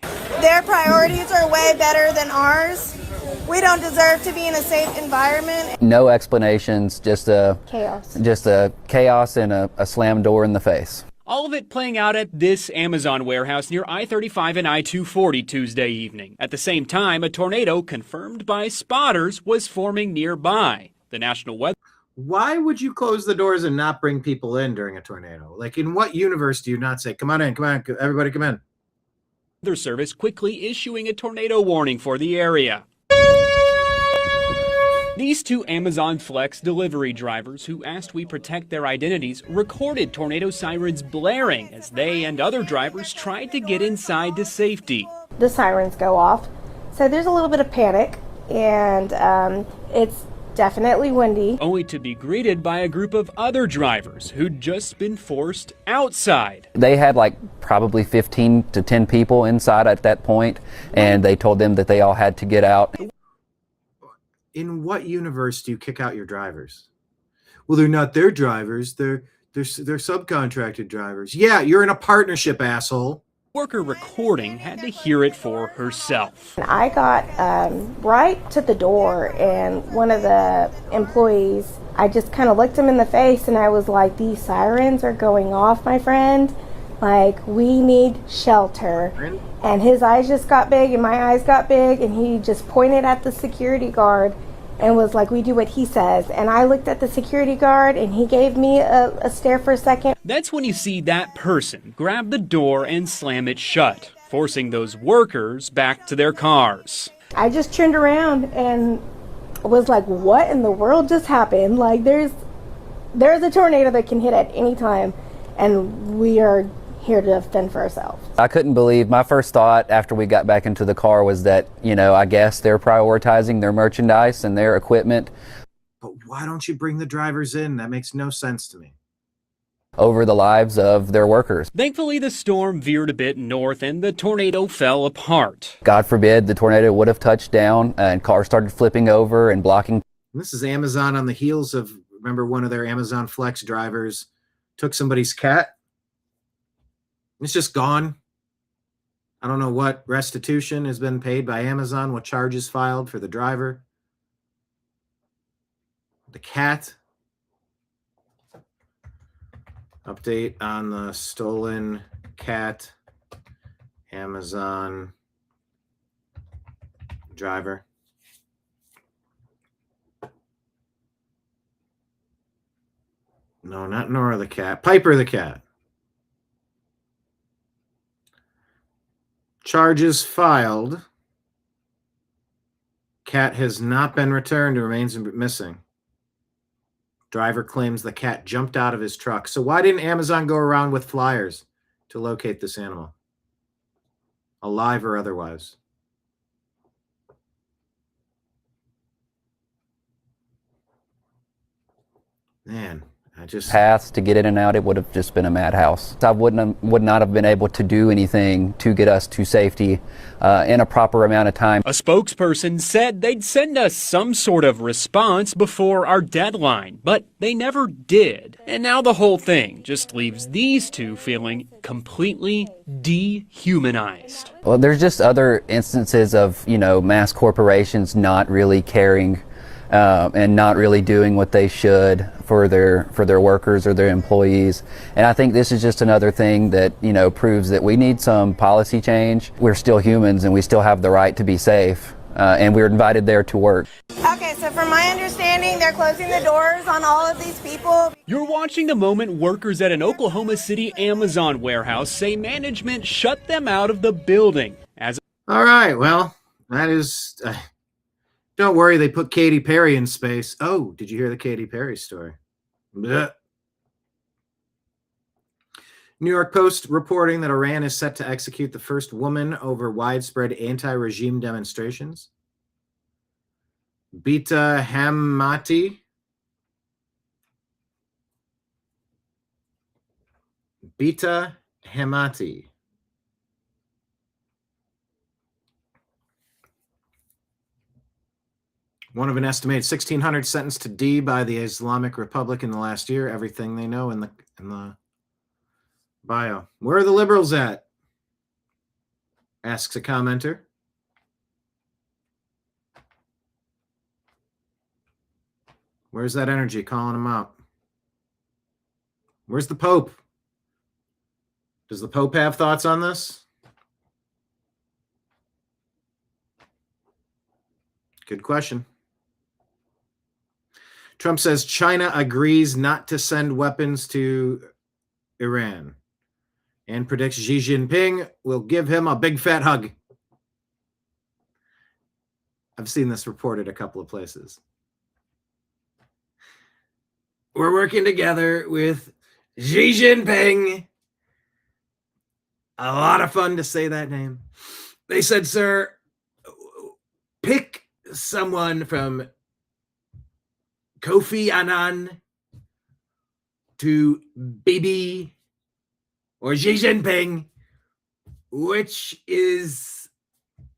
Their priorities are way better than ours. We don't deserve to be in a safe environment. No explanations, just a Chaos. Just a chaos and a slam door in the face. All of it playing out at this Amazon warehouse near I-35 and I-240 Tuesday evening. At the same time, a tornado confirmed by spotters was forming nearby. The National Weather. Why would you close the doors and not bring people in during a tornado? Like, in what universe do you not say, come on in, everybody come in? Weather Service quickly issuing a tornado warning for the area. These two Amazon Flex delivery drivers who asked we protect their identities recorded tornado sirens blaring as they and other drivers tried to get inside to safety. The sirens go off, so there's a little bit of panic, and it's definitely windy. Only to be greeted by a group of other drivers who'd just been forced outside. They had like probably 15 to 10 people inside at that point, and they told them that they all had to get out. In what universe do you kick out your drivers? Well, they're not their drivers. They're subcontracted drivers. Yeah, you're in a partnership, asshole. Worker recording had to hear it for herself. I got right to the door, and one of the employees, I just kind of looked him in the face, and I was like, these sirens are going off, my friend. Like, we need shelter. And his eyes just got big, and my eyes got big, and he just pointed at the security guard and was like, we do what he says. And I looked at the security guard, and he gave me a stare for a second. That's when you see that person grab the door and slam it shut, forcing those workers back to their cars. I just turned around and was like, what in the world just happened? Like, there's a tornado that can hit at any time, and we are here to fend for ourselves. I couldn't believe, my first thought after we got back into the car was that, I guess they're prioritizing their merchandise and their equipment. But why don't you bring the drivers in? That makes no sense to me. Over the lives of their workers. Thankfully, the storm veered a bit north and the tornado fell apart. God forbid the tornado would have touched down and cars started flipping over and blocking. This is Amazon on the heels of, remember, one of their Amazon Flex drivers took somebody's cat. It's just gone. I don't know what restitution has been paid by Amazon, what charges filed for the driver. The cat. Update on the stolen cat. Amazon driver. No, not Nora the cat. Piper the cat. Charges filed. Cat has not been returned and remains missing. Driver claims the cat jumped out of his truck. So why didn't Amazon go around with flyers to locate this animal? Alive or otherwise? Man. Paths to get in and out, it would have just been a madhouse. I would not have been able to do anything to get us to safety in a proper amount of time. A spokesperson said they'd send us some sort of response before our deadline, but they never did. And now the whole thing just leaves these two feeling completely dehumanized. Well, there's just other instances of, mass corporations not really caring and not really doing what they should for their workers or their employees. And I think this is just another thing that, proves that we need some policy change. We're still humans and we still have the right to be safe. And we're invited there to work. Okay, so from my understanding, they're closing the doors on all of these people. You're watching the moment workers at an Oklahoma City Amazon warehouse say management shut them out of the building. All right, well, that is... don't worry, they put Katy Perry in space. Oh, did you hear the Katy Perry story? Blech. New York Post reporting that Iran is set to execute the first woman over widespread anti-regime demonstrations. Bita Hammati Bita Hemati. One of an estimated 1,600 sentenced to D by the Islamic Republic in the last year. Everything they know in the bio. Where are the liberals at? Asks a commenter. Where's that energy calling them out? Where's the Pope? Does the Pope have thoughts on this? Good question. Trump says China agrees not to send weapons to Iran and predicts Xi Jinping will give him a big fat hug. I've seen this reported a couple of places. We're working together with Xi Jinping. A lot of fun to say that name. They said, sir, pick someone from Kofi Annan to Bibi or Xi Jinping. Which is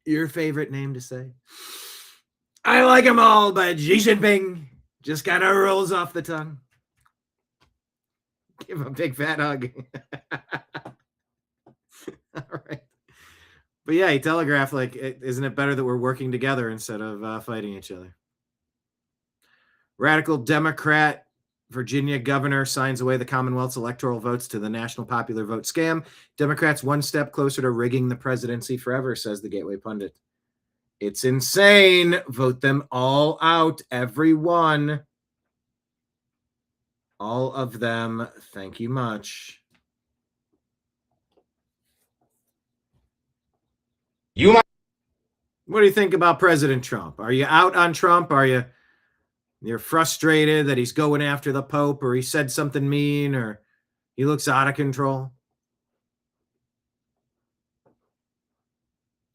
your favorite name to say? I like them all, but Xi Jinping just kind of rolls off the tongue. Give him a big fat hug. All right. But yeah, he telegraphed, like, isn't it better that we're working together instead of fighting each other? Radical Democrat Virginia governor signs away the Commonwealth's electoral votes to the national popular vote scam. Democrats one step closer to rigging the presidency forever, says the Gateway Pundit. It's insane. Vote them all out. Everyone. All of them. Thank you much. What do you think about President Trump? Are you out on Trump? You're frustrated that he's going after the Pope, or he said something mean, or he looks out of control?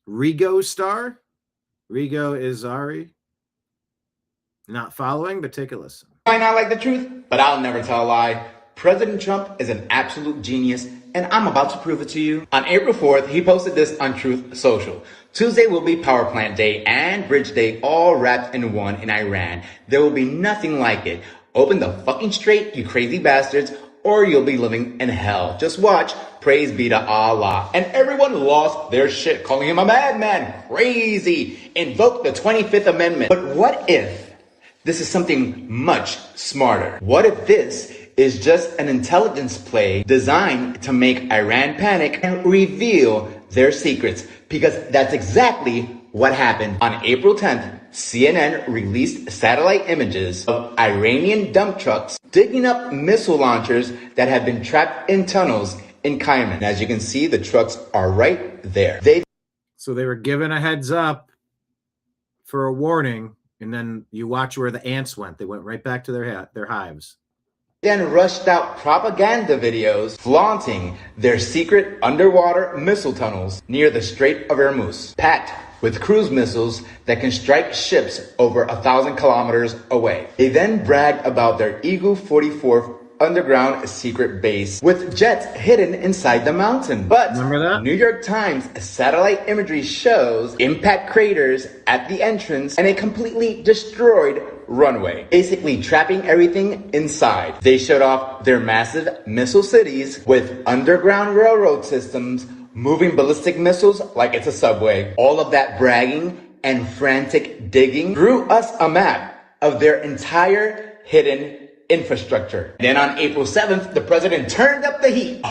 Rigo star? Rigo is Ari. Not following, but take a listen. Might not like the truth, but I'll never tell a lie. President Trump is an absolute genius, and I'm about to prove it to you. On April 4th, he posted this on Truth Social. Tuesday will be Power Plant Day and Bridge Day all wrapped in one in Iran. There will be nothing like it. Open the fucking straight, you crazy bastards, or you'll be living in hell. Just watch. Praise be to Allah. And everyone lost their shit, calling him a madman. Crazy. Invoke the 25th Amendment. But what if this is something much smarter? What if this is just an intelligence play designed to make Iran panic and reveal their secrets? Because that's exactly what happened. On April 10th, CNN released satellite images of Iranian dump trucks digging up missile launchers that had been trapped in tunnels in Cayman. As you can see, the trucks are right there. So they were given a heads up for a warning, and then you watch where the ants went. They went right back to their hives. Then rushed out propaganda videos flaunting their secret underwater missile tunnels near the Strait of Hormuz, packed with cruise missiles that can strike ships over 1,000 kilometers away. They then bragged about their Eagle 44th underground secret base with jets hidden inside the mountain. But New York Times satellite imagery shows impact craters at the entrance and a completely destroyed runway, basically trapping everything inside. They showed off their massive missile cities with underground railroad systems, moving ballistic missiles like it's a subway. All of that bragging and frantic digging drew us a map of their entire hidden infrastructure. Then on April 7th, the president turned up the heat.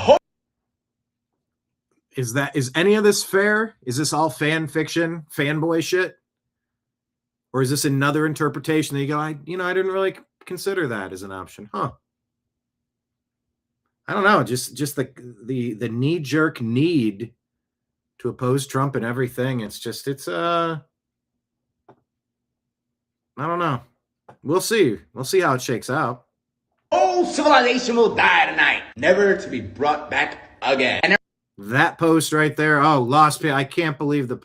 Is any of this fair? Is this all fan fiction, fanboy shit? Or is this another interpretation that you go, I didn't really consider that as an option. Huh. I don't know. Just the knee-jerk need to oppose Trump and everything. I don't know. We'll see. We'll see how it shakes out. Whole civilization will die tonight, never to be brought back again. That post right there. Oh, lost. I can't believe the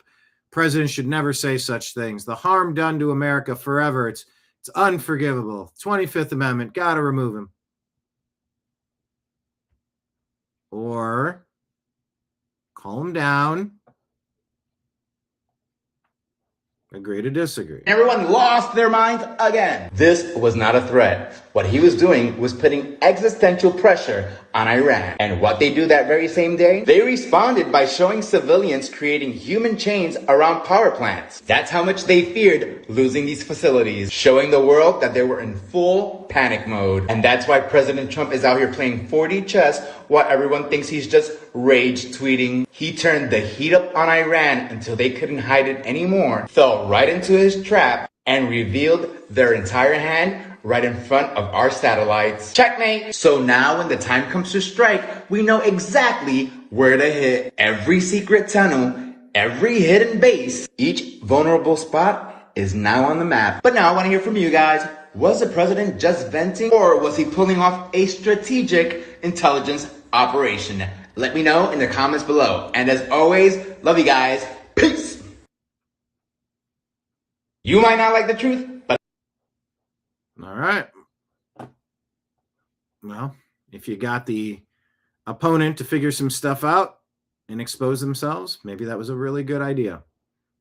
president should never say such things. The harm done to America forever. It's unforgivable. 25th Amendment. Got to remove him. or calm down, agree to disagree. Everyone lost their minds again. This was not a threat. What he was doing was putting existential pressure on Iran. And what they do that very same day? They responded by showing civilians creating human chains around power plants. That's how much they feared losing these facilities, showing the world that they were in full panic mode. And that's why President Trump is out here playing 4D chess while everyone thinks he's just rage tweeting. He turned the heat up on Iran until they couldn't hide it anymore, fell right into his trap, and revealed their entire hand right in front of our satellites. Checkmate! So now when the time comes to strike, we know exactly where to hit. Every secret tunnel, every hidden base, each vulnerable spot is now on the map. But now I want to hear from you guys. Was the president just venting, or was he pulling off a strategic intelligence operation? Let me know in the comments below. And as always, love you guys. Peace! You might not like the truth, but... All right. Well, if you got the opponent to figure some stuff out and expose themselves, maybe that was a really good idea.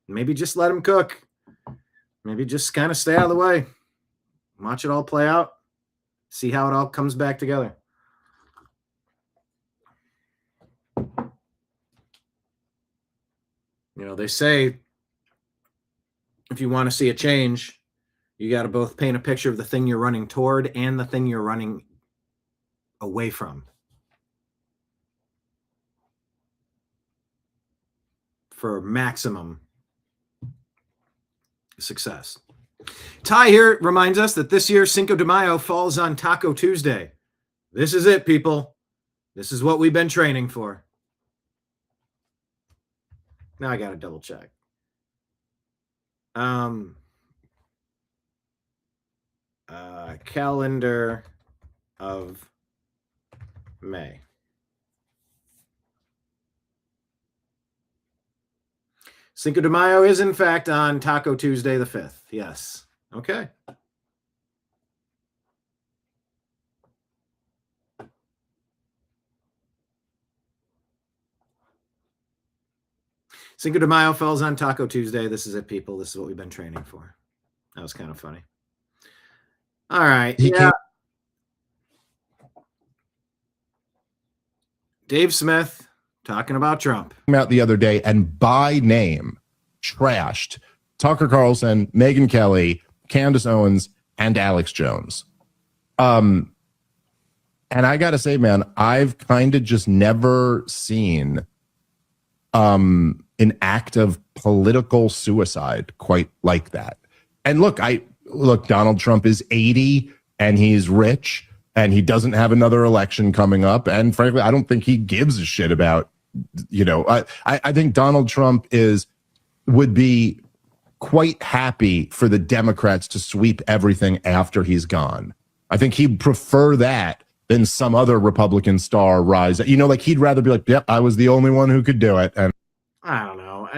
Maybe just let them cook. Maybe just kind of stay out of the way. Watch it all play out. See how it all comes back together. You know, they say if you want to see a change, you got to both paint a picture of the thing you're running toward and the thing you're running away from. For maximum success. Ty here reminds us that this year Cinco de Mayo falls on Taco Tuesday. This is it, people. This is what we've been training for. Now I got to double check. Calendar of May. Cinco de Mayo is, in fact, on Taco Tuesday the 5th. Yes. Okay. Cinco de Mayo falls on Taco Tuesday. This is it, people. This is what we've been training for. That was kind of funny. All right. Yeah. Dave Smith talking about Trump. Came out the other day and by name trashed Tucker Carlson, Megyn Kelly, Candace Owens, and Alex Jones. And I got to say, man, I've kind of just never seen an act of political suicide quite like that. And look, Donald Trump is 80 and he's rich and he doesn't have another election coming up. And frankly, I don't think he gives a shit about, I think Donald Trump would be quite happy for the Democrats to sweep everything after he's gone. I think he'd prefer that than some other Republican star rise. Like he'd rather be like, yep, I was the only one who could do it. And I don't know.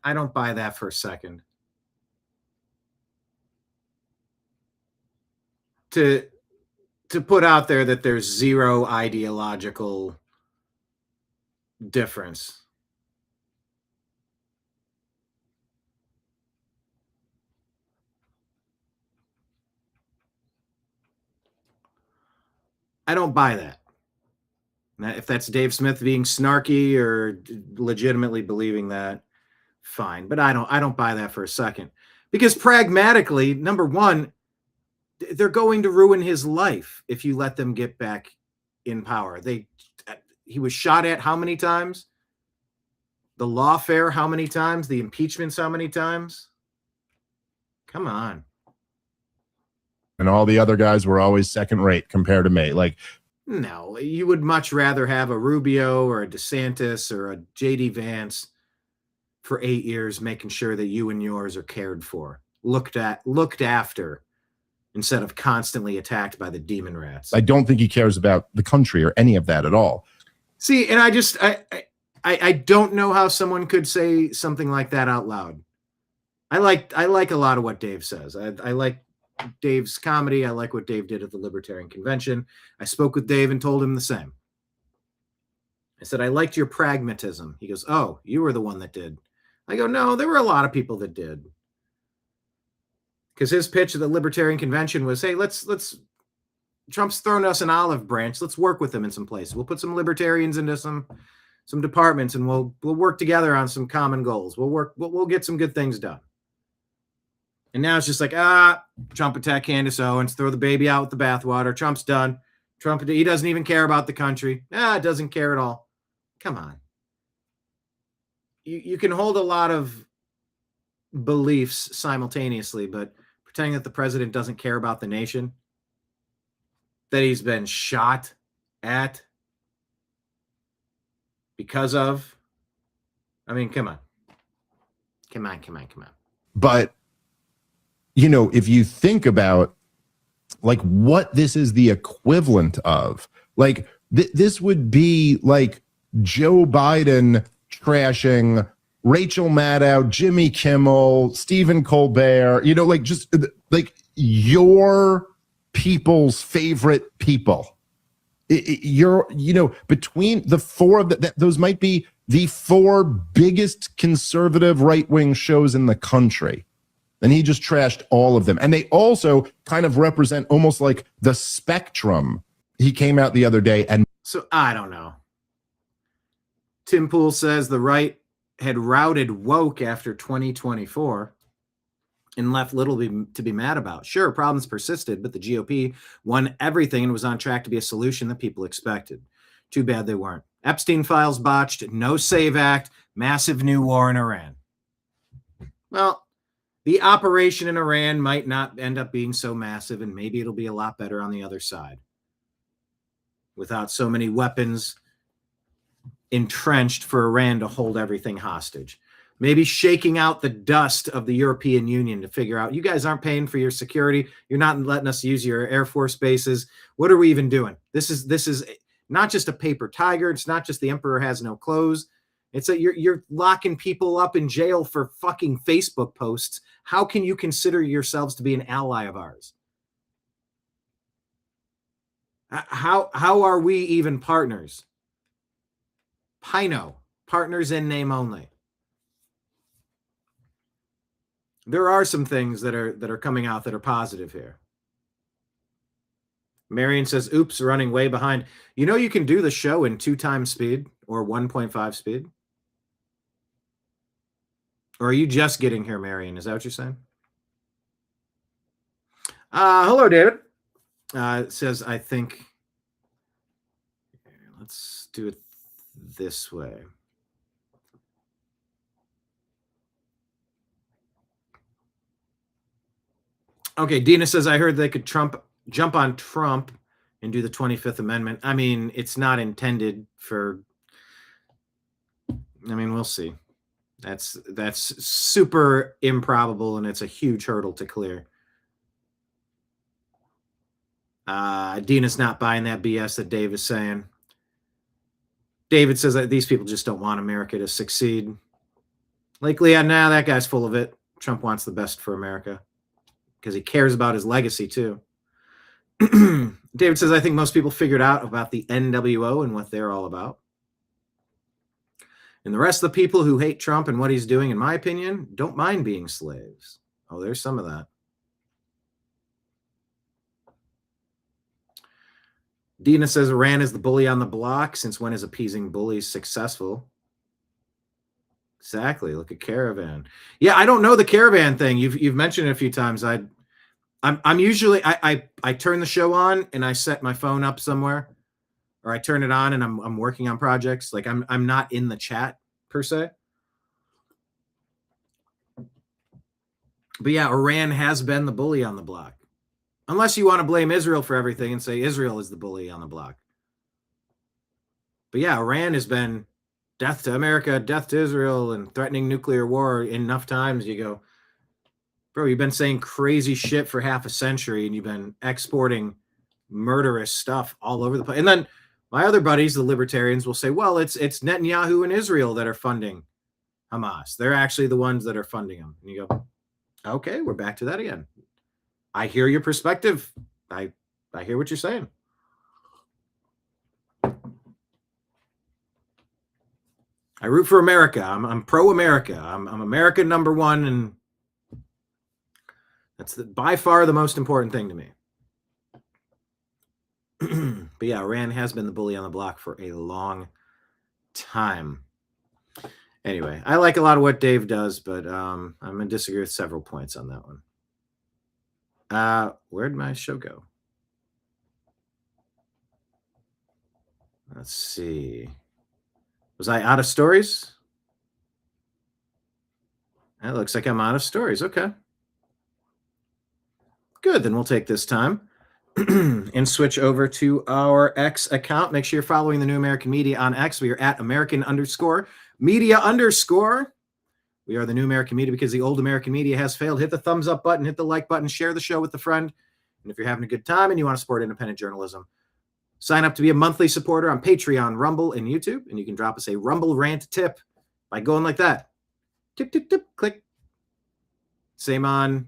I don't buy that for a second. To put out there that there's zero ideological difference. I don't buy that. If that's Dave Smith being snarky or legitimately believing that, fine. But I don't buy that for a second. Because pragmatically, number one, they're going to ruin his life if you let them get back in power. He was shot at how many times? The lawfare how many times? The impeachments how many times? Come on. And all the other guys were always second rate compared to me. Like, no, you would much rather have a Rubio or a DeSantis or a JD Vance for 8 years, making sure that you and yours are cared for, looked after, instead of constantly attacked by the demon rats. I don't think he cares about the country or any of that at all. See, and I don't know how someone could say something like that out loud. I like a lot of what Dave says. I like Dave's comedy. I like what Dave did at the Libertarian Convention. I spoke with Dave and told him the same. I said, I liked your pragmatism. He goes, oh, you were the one that did. I go, no, there were a lot of people that did. Because his pitch at the Libertarian Convention was, hey, let's Trump's thrown us an olive branch. Let's work with him in some places. We'll put some libertarians into some departments, and we'll work together on some common goals. We'll get some good things done. And now it's just like, Trump attacked Candace Owens, throw the baby out with the bathwater. Trump's done. Trump, he doesn't even care about the country. Doesn't care at all. Come on. You can hold a lot of beliefs simultaneously, but pretending that the president doesn't care about the nation, that he's been shot at because of, I mean, come on. But, if you think about like what this is the equivalent of, like this would be like Joe Biden trashing Rachel Maddow, Jimmy Kimmel, Stephen Colbert, like just like your people's favorite people. Between the four of those might be the four biggest conservative right-wing shows in the country. And he just trashed all of them. And they also kind of represent almost like the spectrum. He came out the other day and... So I don't know. Tim Pool says the right had routed woke after 2024 and left little to be mad about. Sure, problems persisted, but the GOP won everything and was on track to be a solution that people expected. Too bad they weren't. Epstein files botched, no SAVE Act, massive new war in Iran. Well, the operation in Iran might not end up being so massive, and maybe it'll be a lot better on the other side without so many weapons entrenched for Iran to hold everything hostage. Maybe shaking out the dust of the European Union to figure out, you guys aren't paying for your security. You're not letting us use your Air Force bases. What are we even doing? This is not just a paper tiger. It's not just the emperor has no clothes. It's that you're locking people up in jail for fucking Facebook posts. How can you consider yourselves to be an ally of ours? How are we even partners? Pino, partners in name only. There are some things that are coming out that are positive here. Marion says, oops, running way behind. You can do the show in 2 times speed or 1.5 speed. Or are you just getting here, Marion? Is that what you're saying? Hello, David. It says, I think, let's do it this way. Okay, Dina says, I heard they could jump on Trump and do the 25th Amendment. I mean, it's not intended for, we'll see. That's super improbable, and it's a huge hurdle to clear. Dina's not buying that BS that Dave is saying. David says that these people just don't want America to succeed. Like, Leah, that guy's full of it. Trump wants the best for America because he cares about his legacy, too. David says, I think most people figured out about the NWO and what they're all about. And the rest of the people who hate Trump and what he's doing, in my opinion, don't mind being slaves. Oh, there's some of that. Dina says Iran is the bully on the block. Since when is appeasing bullies successful? Exactly. Look at Caravan. Yeah, I don't know the Caravan thing. You've mentioned it a few times. I'm usually I turn the show on and I set my phone up somewhere, or I turn it on and I'm working on projects. Like I'm not in the chat per se. But yeah, Iran has been the bully on the block. Unless you want to blame Israel for everything and say Israel is the bully on the block. But yeah, Iran has been death to America, death to Israel, and threatening nuclear war enough times. You go, bro, you've been saying crazy shit for half a century, and you've been exporting murderous stuff all over the place. And then my other buddies, the libertarians, will say, well, it's Netanyahu and Israel that are funding Hamas. They're actually the ones that are funding them. And you go, okay, we're back to that again. I hear your perspective. I hear what you're saying. I root for America. I'm pro-America. I'm America number one, and that's by far the most important thing to me. But yeah, Iran has been the bully on the block for a long time. Anyway, I like a lot of what Dave does, but I'm going to disagree with several points on that one. Where'd my show go? Let's see. Was I out of stories? It looks like I'm out of stories. Okay. Good. Then we'll take this time and switch over to our X account. Make sure you're following the New American Media on X. We are at American_Media_. We are the New American Media because the old American Media has failed. Hit the thumbs up button, hit the like button, share the show with a friend. And if you're having a good time and you want to support independent journalism, sign up to be a monthly supporter on Patreon, Rumble, and YouTube. And you can drop us a Rumble rant tip by going like that. Tip, tip, tip, click. Same on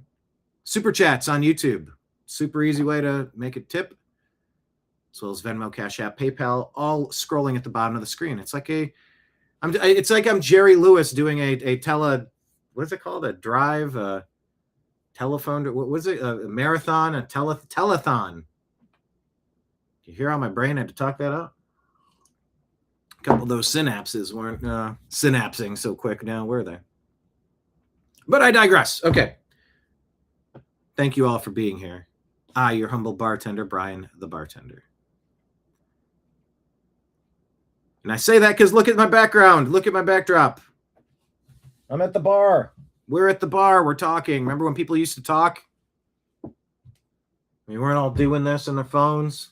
Super Chats on YouTube. Super easy way to make a tip. As well as Venmo, Cash App, PayPal, all scrolling at the bottom of the screen. It's like I'm Jerry Lewis doing a what is it called? A drive, a telephone, what was it? A marathon, a telethon. You hear how my brain had to talk that out? A couple of those synapses weren't synapsing so quick now, were they? But I digress. Okay. Thank you all for being here. I, your humble bartender, Brian the Bartender. And I say that because look at my background. Look at my backdrop. I'm at the bar. We're at the bar. We're talking. Remember when people used to talk? We weren't all doing this on their phones.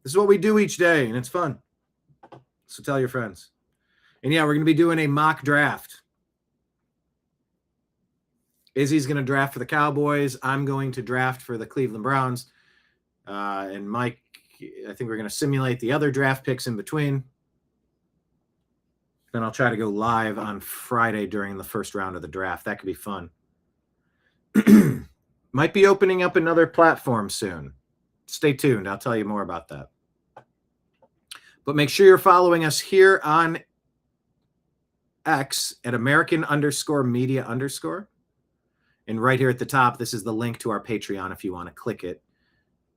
This is what we do each day, and it's fun. So tell your friends. And yeah, we're going to be doing a mock draft. Izzy's going to draft for the Cowboys. I'm going to draft for the Cleveland Browns. And Mike, I think we're going to simulate the other draft picks in between. Then I'll try to go live on Friday during the first round of the draft. That could be fun. Might be opening up another platform soon. Stay tuned. I'll tell you more about that. But make sure you're following us here on X at American_Media_. And right here at the top, this is the link to our Patreon if you want to click it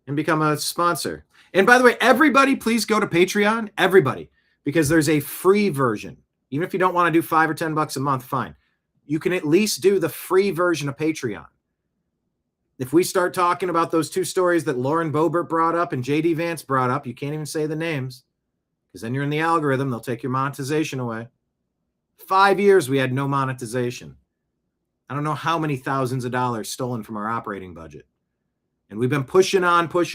and become a sponsor. And by the way, everybody, please go to Patreon. Everybody, because there's a free version. Even if you don't want to do $5 or $10 a month, fine. You can at least do the free version of Patreon. If we start talking about those two stories that Lauren Boebert brought up and JD Vance brought up, you can't even say the names because then you're in the algorithm. They'll take your monetization away. 5 years we had no monetization. I don't know how many thousands of dollars stolen from our operating budget. And we've been pushing on because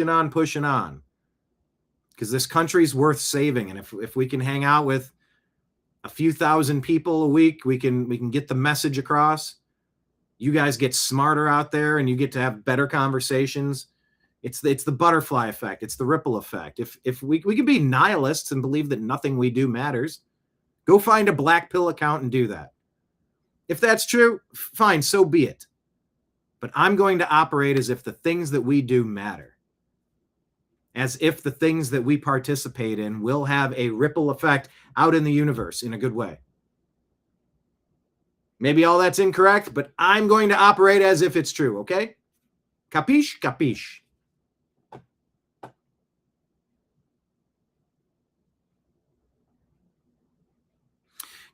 this country's worth saving. And if we can hang out with a few thousand people a week, we can get the message across. You guys get smarter out there and you get to have better conversations. It's the butterfly effect. It's the ripple effect. If we can be nihilists and believe that nothing we do matters, go find a black pill account and do that. If that's true, fine, so be it. But I'm going to operate as if the things that we do matter. As if the things that we participate in will have a ripple effect out in the universe in a good way. Maybe all that's incorrect, but I'm going to operate as if it's true, okay? Capiche? Capiche.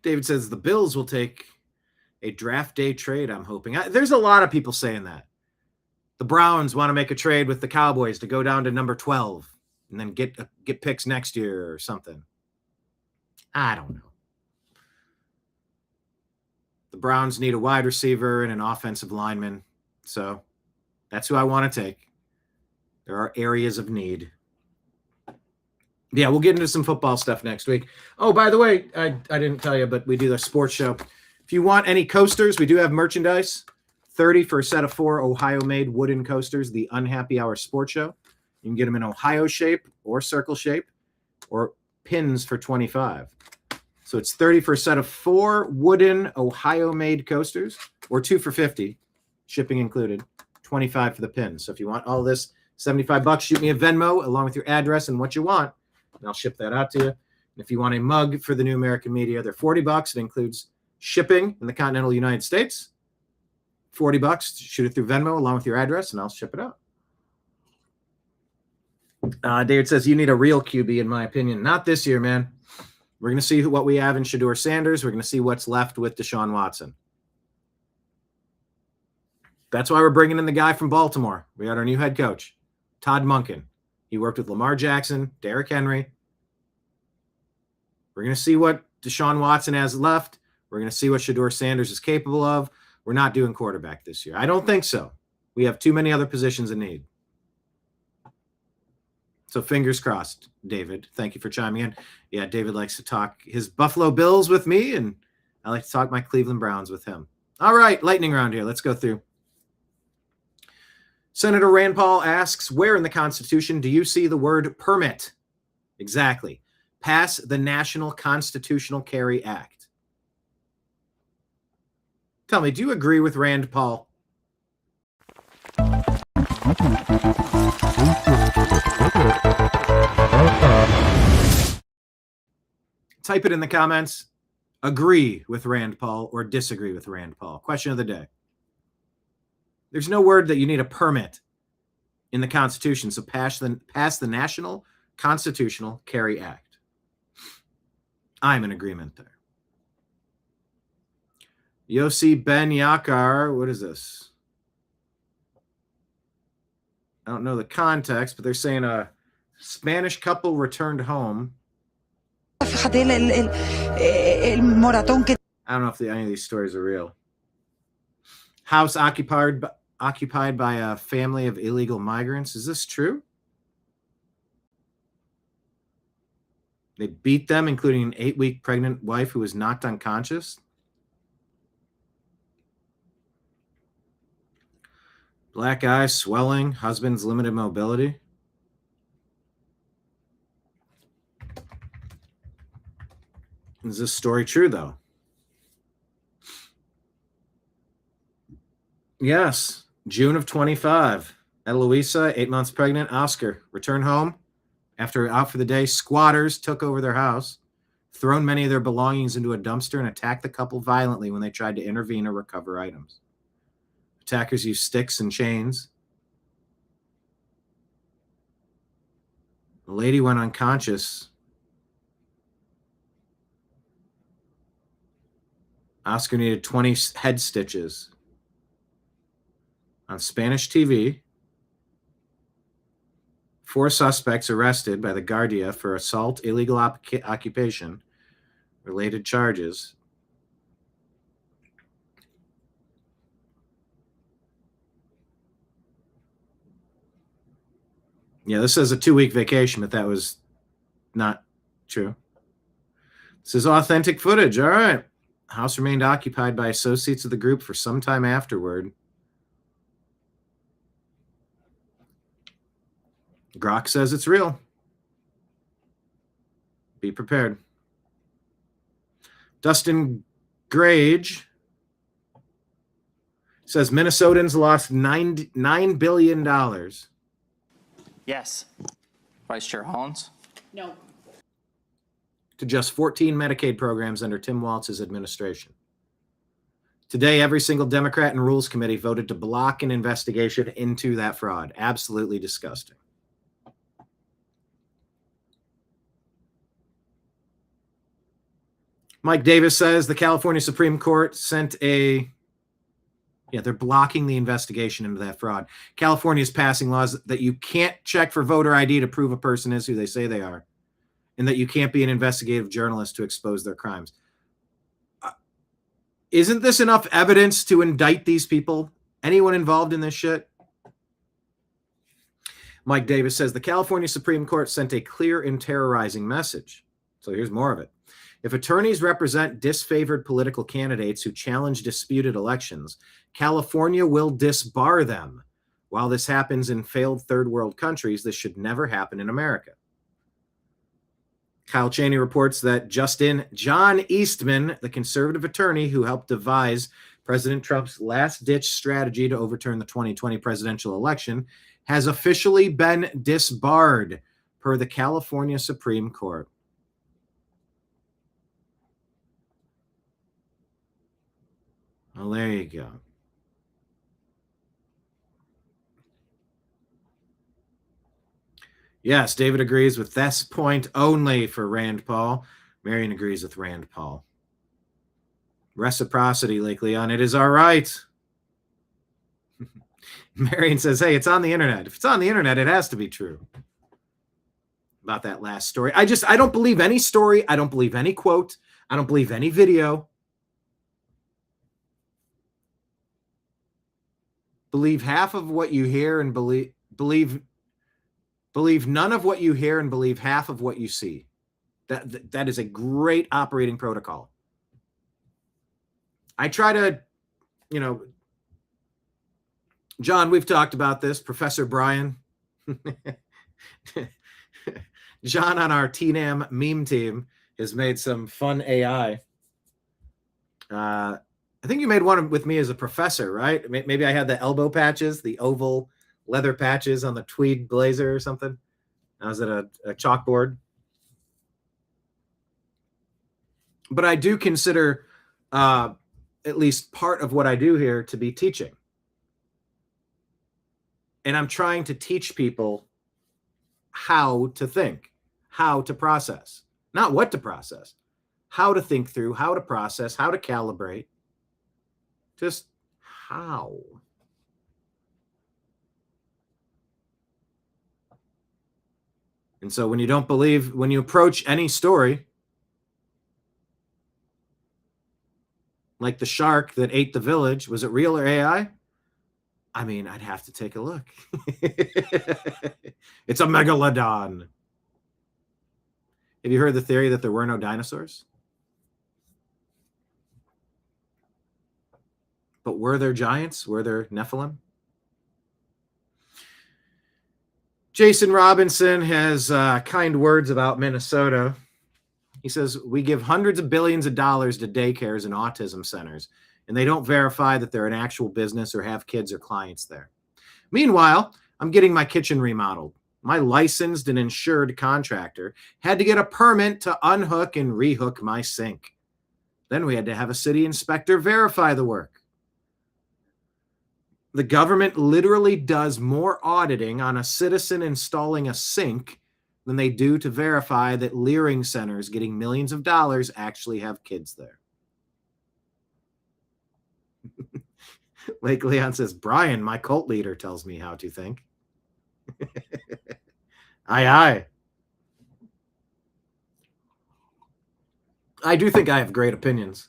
David says the Bills will take a draft day trade, I'm hoping. There's a lot of people saying that. The Browns want to make a trade with the Cowboys to go down to number 12 and then get picks next year or something. I don't know. The Browns need a wide receiver and an offensive lineman. So that's who I want to take. There are areas of need. Yeah, we'll get into some football stuff next week. Oh, by the way, I didn't tell you, but we do the sports show. If you want any coasters, we do have merchandise. $30 for a set of 4 Ohio-made wooden coasters, the Unhappy Hour Sports Show. You can get them in Ohio shape or circle shape or pins for $25. So it's $30 for a set of 4 wooden Ohio-made coasters or 2 for $50, shipping included, $25 for the pins. So if you want all this, $75, shoot me a Venmo along with your address and what you want, and I'll ship that out to you. If you want a mug for the New American Media, they're $40. It includes shipping in the continental United States. $40. Shoot it through Venmo along with your address, and I'll ship it out. David says, you need a real QB, in my opinion. Not this year, man. We're going to see what we have in Shedeur Sanders. We're going to see what's left with Deshaun Watson. That's why we're bringing in the guy from Baltimore. We got our new head coach, Todd Monken. He worked with Lamar Jackson, Derrick Henry. We're going to see what Deshaun Watson has left. We're going to see what Shedeur Sanders is capable of. We're not doing quarterback this year. I don't think so. We have too many other positions in need. So fingers crossed, David. Thank you for chiming in. Yeah, David likes to talk his Buffalo Bills with me, and I like to talk my Cleveland Browns with him. All right, lightning round here. Let's go through. Senator Rand Paul asks, where in the Constitution do you see the word permit? Exactly. Pass the National Constitutional Carry Act. Tell me, do you agree with Rand Paul? Type it in the comments. Agree with Rand Paul or disagree with Rand Paul. Question of the day. There's no word that you need a permit in the Constitution, so pass the National Constitutional Carry Act. I'm in agreement there. Yossi Ben Yakar, what is this? I don't know the context, but they're saying a Spanish couple returned home. I don't know if any of these stories are real. House occupied by a family of illegal migrants. Is this true? They beat them, including an 8-week pregnant wife who was knocked unconscious. Black eye, swelling, husband's limited mobility. Is this story true, though? Yes. June of 25. Eloisa, 8 months pregnant. Oscar, returned home. After out for the day, squatters took over their house, thrown many of their belongings into a dumpster, and attacked the couple violently when they tried to intervene or recover items. Attackers used sticks and chains. The lady went unconscious. Oscar needed 20 head stitches. On Spanish TV, 4 suspects arrested by the Guardia for assault, illegal occupation, related charges. Yeah, this says a 2-week vacation, but that was not true. This is authentic footage. All right. House remained occupied by associates of the group for some time afterward. Grok says it's real. Be prepared. Dustin Grage says Minnesotans lost $9 billion. Yes. Vice Chair Hollins? No. To just 14 Medicaid programs under Tim Walz's administration. Today, every single Democrat in Rules Committee voted to block an investigation into that fraud. Absolutely disgusting. Mike Davis says the California Supreme Court sent a... Yeah, they're blocking the investigation into that fraud. California is passing laws that you can't check for voter ID to prove a person is who they say they are, and that you can't be an investigative journalist to expose their crimes. Isn't this enough evidence to indict these people? Anyone involved in this shit? Mike Davis says the California Supreme Court sent a clear and terrorizing message. So here's more of it. If attorneys represent disfavored political candidates who challenge disputed elections, California will disbar them. While this happens in failed third world countries, this should never happen in America. Kyle Cheney reports that John Eastman, the conservative attorney who helped devise President Trump's last-ditch strategy to overturn the 2020 presidential election, has officially been disbarred per the California Supreme Court. Well, there you go. Yes, David agrees with this point only for Rand Paul. Marion agrees with Rand Paul. Reciprocity, Lake Leon. It is all right. Marion says, hey, it's on the internet. If it's on the internet, it has to be true. About that last story. I don't believe any story. I don't believe any quote. I don't believe any video. Believe half of what you hear and believe none of what you hear and believe half of what you see. That is a great operating protocol. I try to, John, we've talked about this. Professor Brian. John on our TNAM meme team has made some fun AI. I think you made one with me as a professor, right? Maybe I had the elbow patches, the oval leather patches on the tweed blazer or something. I was at a chalkboard. But I do consider at least part of what I do here to be teaching. And I'm trying to teach people how to think, how to process, not what to process, how to think through, how to process, how to calibrate, just how. And so when you don't believe, when you approach any story, like the shark that ate the village, was it real or AI? I mean, I'd have to take a look. It's a megalodon. Have you heard the theory that there were no dinosaurs? But were there giants? Were there Nephilim? Jason Robinson has kind words about Minnesota. He says, we give hundreds of billions of dollars to daycares and autism centers, and they don't verify that they're an actual business or have kids or clients there. Meanwhile, I'm getting my kitchen remodeled. My licensed and insured contractor had to get a permit to unhook and rehook my sink. Then we had to have a city inspector verify the work. The government literally does more auditing on a citizen installing a sink than they do to verify that Leering centers getting millions of dollars actually have kids there. Lake Leon says, Brian, my cult leader, tells me how to think. Aye, aye. I do think I have great opinions.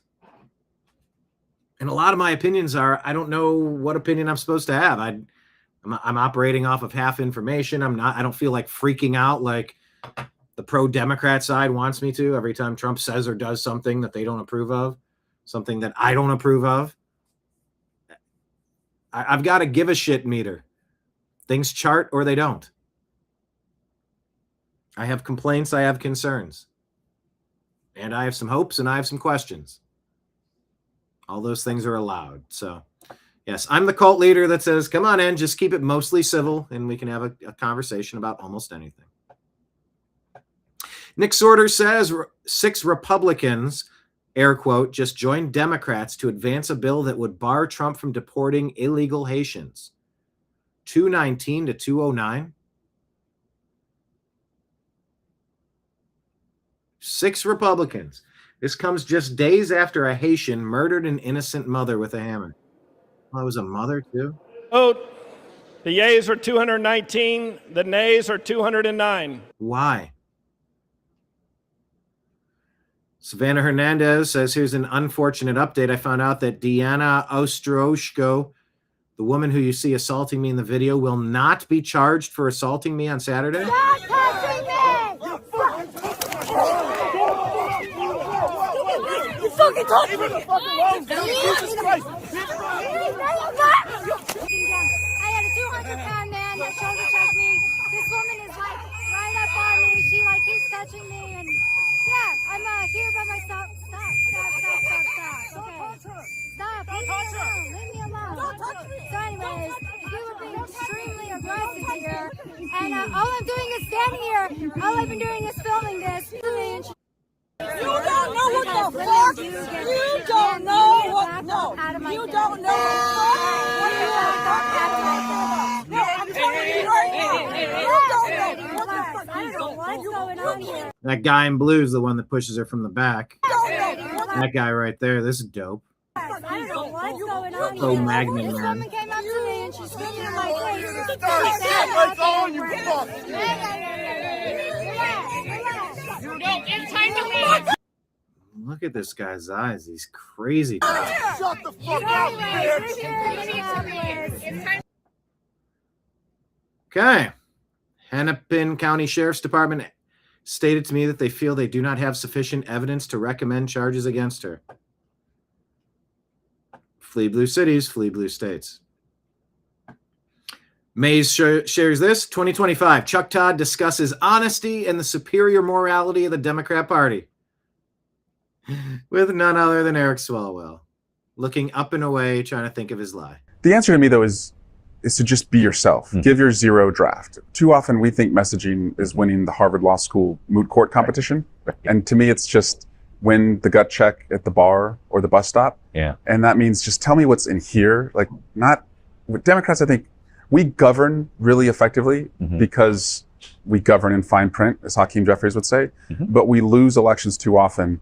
And a lot of my opinions are, I don't know what opinion I'm supposed to have. I'm operating off of half information. I don't feel like freaking out like the pro-Democrat side wants me to every time Trump says or does something that they don't approve of, something that I don't approve of. I've got a give a shit meter. Things chart or they don't. I have complaints, I have concerns. And I have some hopes and I have some questions. All those things are allowed. So, yes, I'm the cult leader that says, come on in, just keep it mostly civil, and we can have a conversation about almost anything. Nick Sorter says 6 Republicans, air quote, just joined Democrats to advance a bill that would bar Trump from deporting illegal Haitians. 219 to 209. 6 Republicans. This comes just days after a Haitian murdered an innocent mother with a hammer. Well, it was a mother, too? Vote. The yeas are 219. The nays are 209. Why? Savannah Hernandez says, here's an unfortunate update. I found out that Deanna Ostroshko, the woman who you see assaulting me in the video, will not be charged for assaulting me on Saturday. Stop touching me! You fucking touched me! Jesus Christ! I had a 200-pound man that shoulder checked me. This woman is like right up on me. She like keeps touching me, and yeah, I'm here by myself. Stop. Okay. Stop. Leave me alone. Leave me alone. Don't touch me. So anyways, you were being extremely aggressive here, and all I'm doing is standing here. All I've been doing is filming this. You don't know what the fuck? You don't know what. No, you don't know what the fuck. No, I'm telling you right now. You don't know what the fuck. I don't know what's going on here. That guy in blue is the one that pushes her from the back. That guy right there. This is dope. I don't know what's going on here. Oh, Magnum This Man. woman came up to me and she's screaming in my face. It's on you, fuck. It's time to leave. Look at this guy's eyes. He's crazy. Shut the fuck up, bitch. Okay. Hennepin County Sheriff's Department stated to me that they feel they do not have sufficient evidence to recommend charges against her. Flee blue cities, flee blue states. Mays shares this. 2025. Chuck Todd discusses honesty and the superior morality of the Democrat Party with none other than Eric Swalwell, looking up and away, trying to think of his lie. The answer to me, though, is to just be yourself. Give your zero draft. Too often we think messaging is winning the Harvard Law School moot court competition. And to me, it's just win the gut check at the bar or the bus stop. Yeah. And that means just tell me what's in here. Like, not with Democrats, I think we govern really effectively because we govern in fine print, as Hakeem Jeffries would say, but we lose elections too often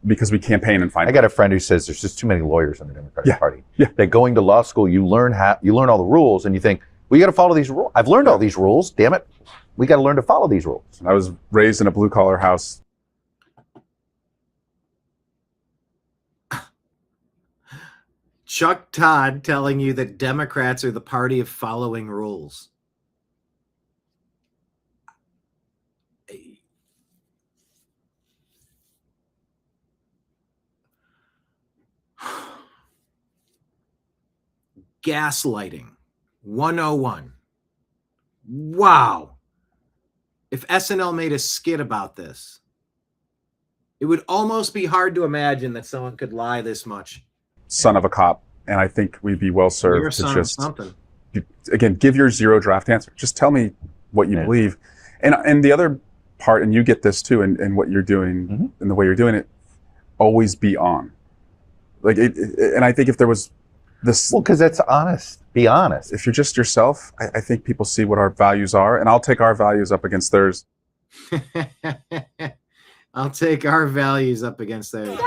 because we campaign in fine print. I got a friend who says there's just too many lawyers in the Democratic Party. Yeah. That going to law school, you learn all the rules, and you think, well, you got to follow these rules. I've learned all these rules. Damn it, we got to learn to follow these rules. I was raised in a blue collar house. Chuck Todd telling you that Democrats are the party of following rules. Gaslighting 101. Wow. If SNL made a skit about this, it would almost be hard to imagine that someone could lie this much. Son of a cop, and I think we'd be well You're a served son to of just something. again give your zero draft answer. Just tell me what you believe, and the other part, and you get this too, and what you're doing and the way you're doing it, always be on. Like it, and I think if there was this, well, because that's honest. Be honest. If you're just yourself, I think people see what our values are, and I'll take our values up against theirs. I'll take our values up against theirs.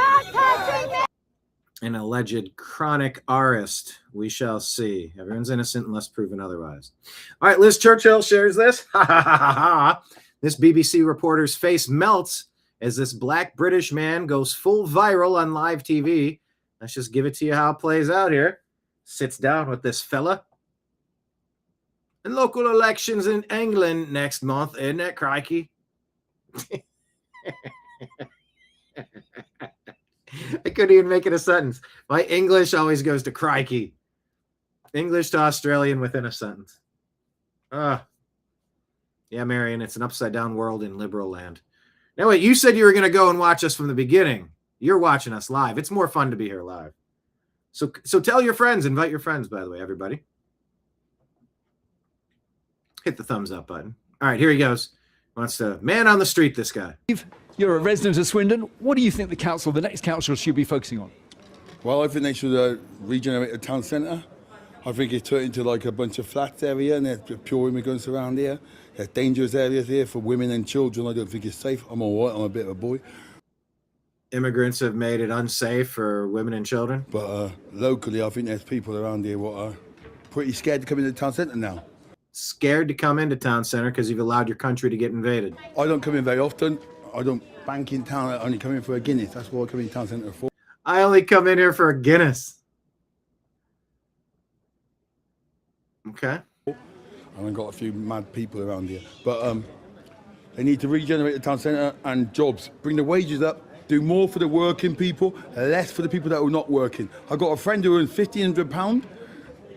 An alleged chronic artist. We shall see. Everyone's innocent unless proven otherwise. All right, Liz Churchill shares this. This BBC reporter's face melts as this black British man goes full viral on live TV. Let's just give it to you how it plays out here. Sits down with this fella. And local elections in England next month, isn't it, crikey? I couldn't even make it a sentence. My English always goes to crikey. English to Australian within a sentence. Yeah, Marion, it's an upside down world in liberal land. Now, wait, you said you were going to go and watch us from the beginning. You're watching us live. It's more fun to be here live. So tell your friends. Invite your friends, by the way, everybody. Hit the thumbs up button. All right, here he goes. Wants to man on the street, this guy. You're a resident of Swindon. What do you think the next council should be focusing on? Well, I think they should regenerate the town centre. I think it's turned into like a bunch of flats area, and there's pure immigrants around here. There's dangerous areas here for women and children. I don't think it's safe. I'm all right. I'm a bit of a boy. Immigrants have made it unsafe for women and children. But locally, I think there's people around here what are pretty scared to come into the town centre now. Scared to come into town centre because you've allowed your country to get invaded. I don't come in very often. I don't bank in town. I only come in for a Guinness. That's what I come in town centre for. I only come in here for a Guinness. Okay. And I've got a few mad people around here. But they need to regenerate the town centre and jobs. Bring the wages up. Do more for the working people, less for the people that are not working. I've got a friend who earns £1,500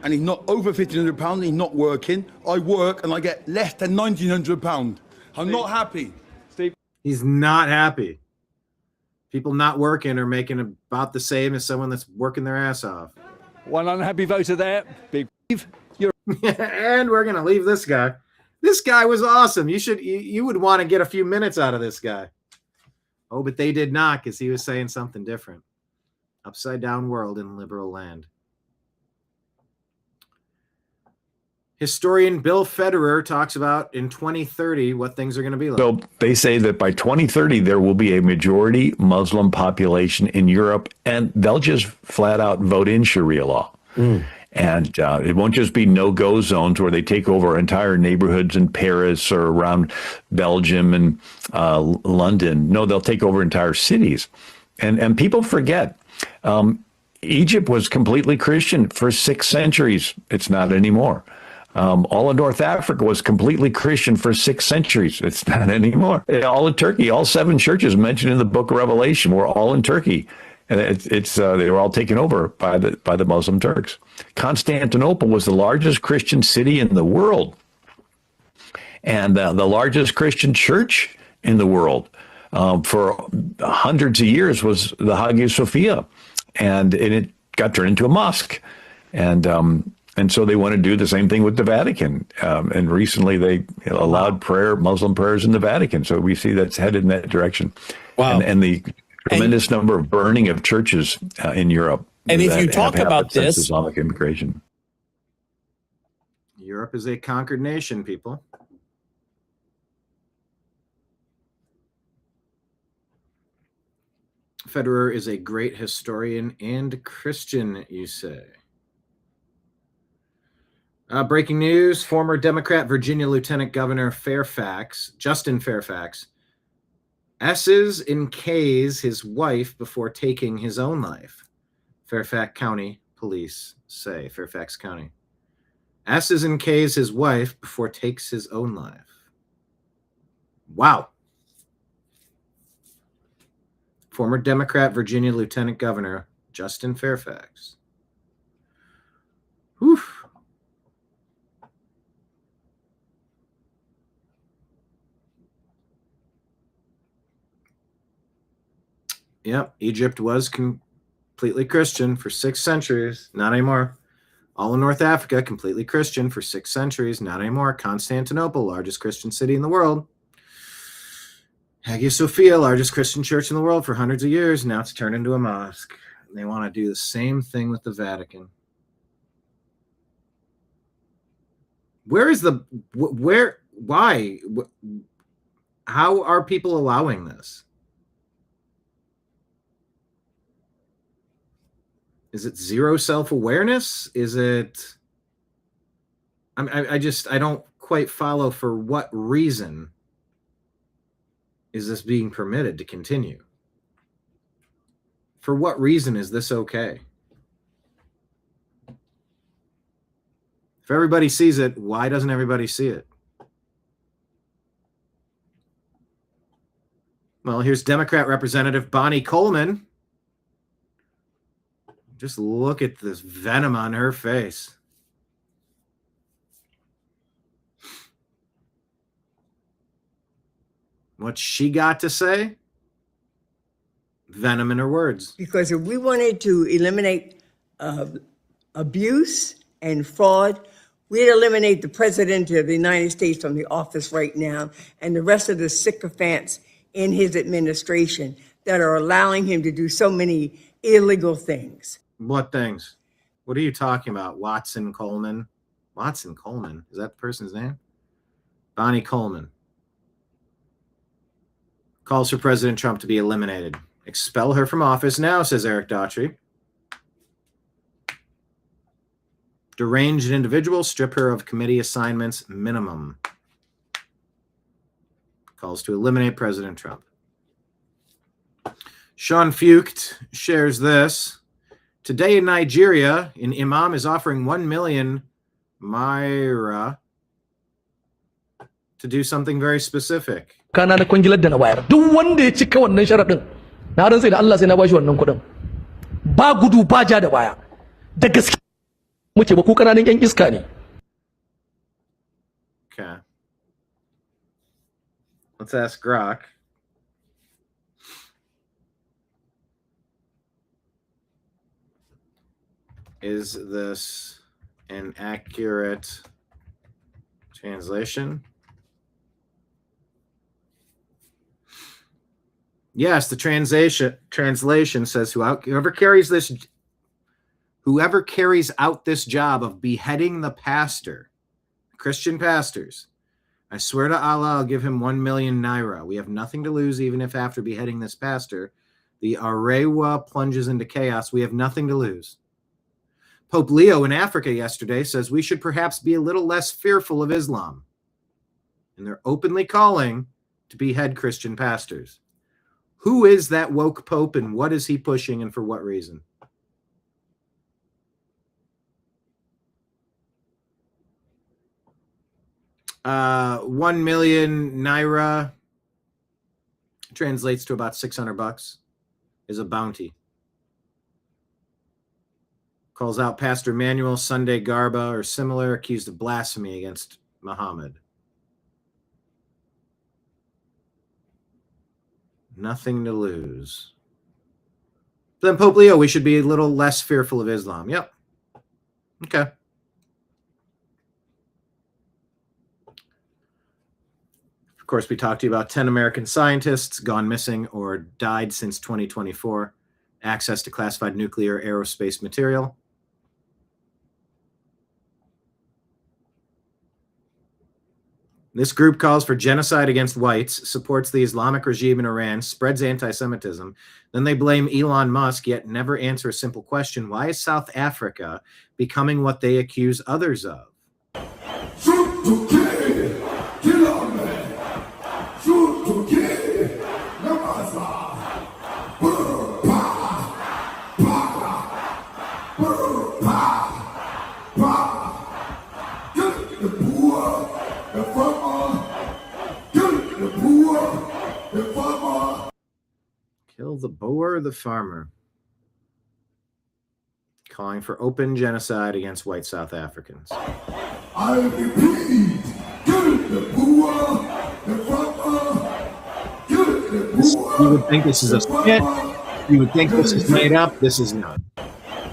and he's not over £1,500 and he's not working. I work and I get less than £1,900. I'm not happy. Steve. He's not happy. People not working are making about the same as someone that's working their ass off. One unhappy voter there. Big. You're and we're gonna leave this guy. This guy was awesome. You would want to get a few minutes out of this guy. Oh, but they did not, because he was saying something different. Upside down world in liberal land. Historian Bill Federer talks about in 2030 what things are going to be like. So they say that by 2030, there will be a majority Muslim population in Europe, and they'll just flat out vote in Sharia law. And it won't just be no-go zones where they take over entire neighborhoods in Paris or around Belgium and London. No, they'll take over entire cities. And people forget, Egypt was completely Christian for 6 centuries. It's not anymore. All of North Africa was completely Christian for 6 centuries. It's not anymore. All of Turkey, all 7 churches mentioned in the book of Revelation were all in Turkey. And they were all taken over by the Muslim Turks. Constantinople was the largest Christian city in the world, and the largest Christian church in the world for hundreds of years was the Hagia Sophia, and it got turned into a mosque, and so they want to do the same thing with the Vatican. And recently they allowed Muslim prayers in the Vatican, so we see that's headed in that direction. Wow, and the tremendous number of burning of churches in Europe. And if you talk about this, Islamic immigration. Europe is a conquered nation, people. Federer is a great historian and Christian, you say. Breaking news, former Democrat Virginia Lieutenant Governor Justin Fairfax, S's in K's his wife before taking his own life. Fairfax County police say, Fairfax County. S's in K's his wife before takes his own life. Wow. Former Democrat Virginia Lieutenant Governor Justin Fairfax. Whew. Yep, Egypt was completely Christian for 6 centuries. Not anymore. All in North Africa, completely Christian for 6 centuries. Not anymore. Constantinople, largest Christian city in the world. Hagia Sophia, largest Christian church in the world for hundreds of years. Now it's turned into a mosque. And they want to do the same thing with the Vatican. Why? How are people allowing this? Is it zero self-awareness? Is it... I don't quite follow for what reason is this being permitted to continue? For what reason is this okay? If everybody sees it, why doesn't everybody see it? Well, here's Democrat Representative Bonnie Coleman. Just look at this venom on her face. What she got to say? Venom in her words. Because if we wanted to eliminate abuse and fraud, we'd eliminate the president of the United States from the office right now and the rest of the sycophants in his administration that are allowing him to do so many illegal things. What things? What are you talking about? Watson Coleman? Watson Coleman? Is that the person's name? Bonnie Coleman. Calls for President Trump to be eliminated. Expel her from office now, says Eric Daughtry. Deranged individual, strip her of committee assignments minimum. Calls to eliminate President Trump. Sean Fucht shares this. Today in Nigeria, an imam is offering 1 million Naira to do something very specific. Kana na kwangilar da na bayar. Duk wanda ya cika wannan sharadin, na ran sai da Allah sai na bashi wannan kuɗin. Ba gudu ba ja da baya. Da gaske muke ba ku kananan yan iska ne. Okay. Let's ask Grok. Is this an accurate translation? Yes, the translation says whoever carries out this job of beheading the pastor, Christian pastors, I swear to Allah, I'll give him 1 million naira. We have nothing to lose, even if after beheading this pastor, the Arewa plunges into chaos. We have nothing to lose. Pope Leo in Africa yesterday says we should perhaps be a little less fearful of Islam. And they're openly calling to behead Christian pastors. Who is that woke pope and what is he pushing and for what reason? $1 million naira translates to about $600 is a bounty. Calls out Pastor Manuel Sunday Garba or similar, accused of blasphemy against Muhammad. Nothing to lose. Then Pope Leo, we should be a little less fearful of Islam. Yep. Okay. Of course, we talked to you about 10 American scientists gone missing or died since 2024. Access to classified nuclear aerospace material. This group calls for genocide against whites, supports the Islamic regime in Iran, spreads anti-Semitism. Then they blame Elon Musk, yet never answer a simple question. Why is South Africa becoming what they accuse others of? Shoot to kill, kill on me. Shoot to kill, Namasa. Brr, pa, pa, brr, pa, pa. Kill the poor, the farmer. Kill the poor, the farmer. Kill the boer, the farmer. Calling for open genocide against white South Africans. I repeat, kill the poor, the farmer. Kill the poor. You would think this is a skit. You would think this is made up. This is not.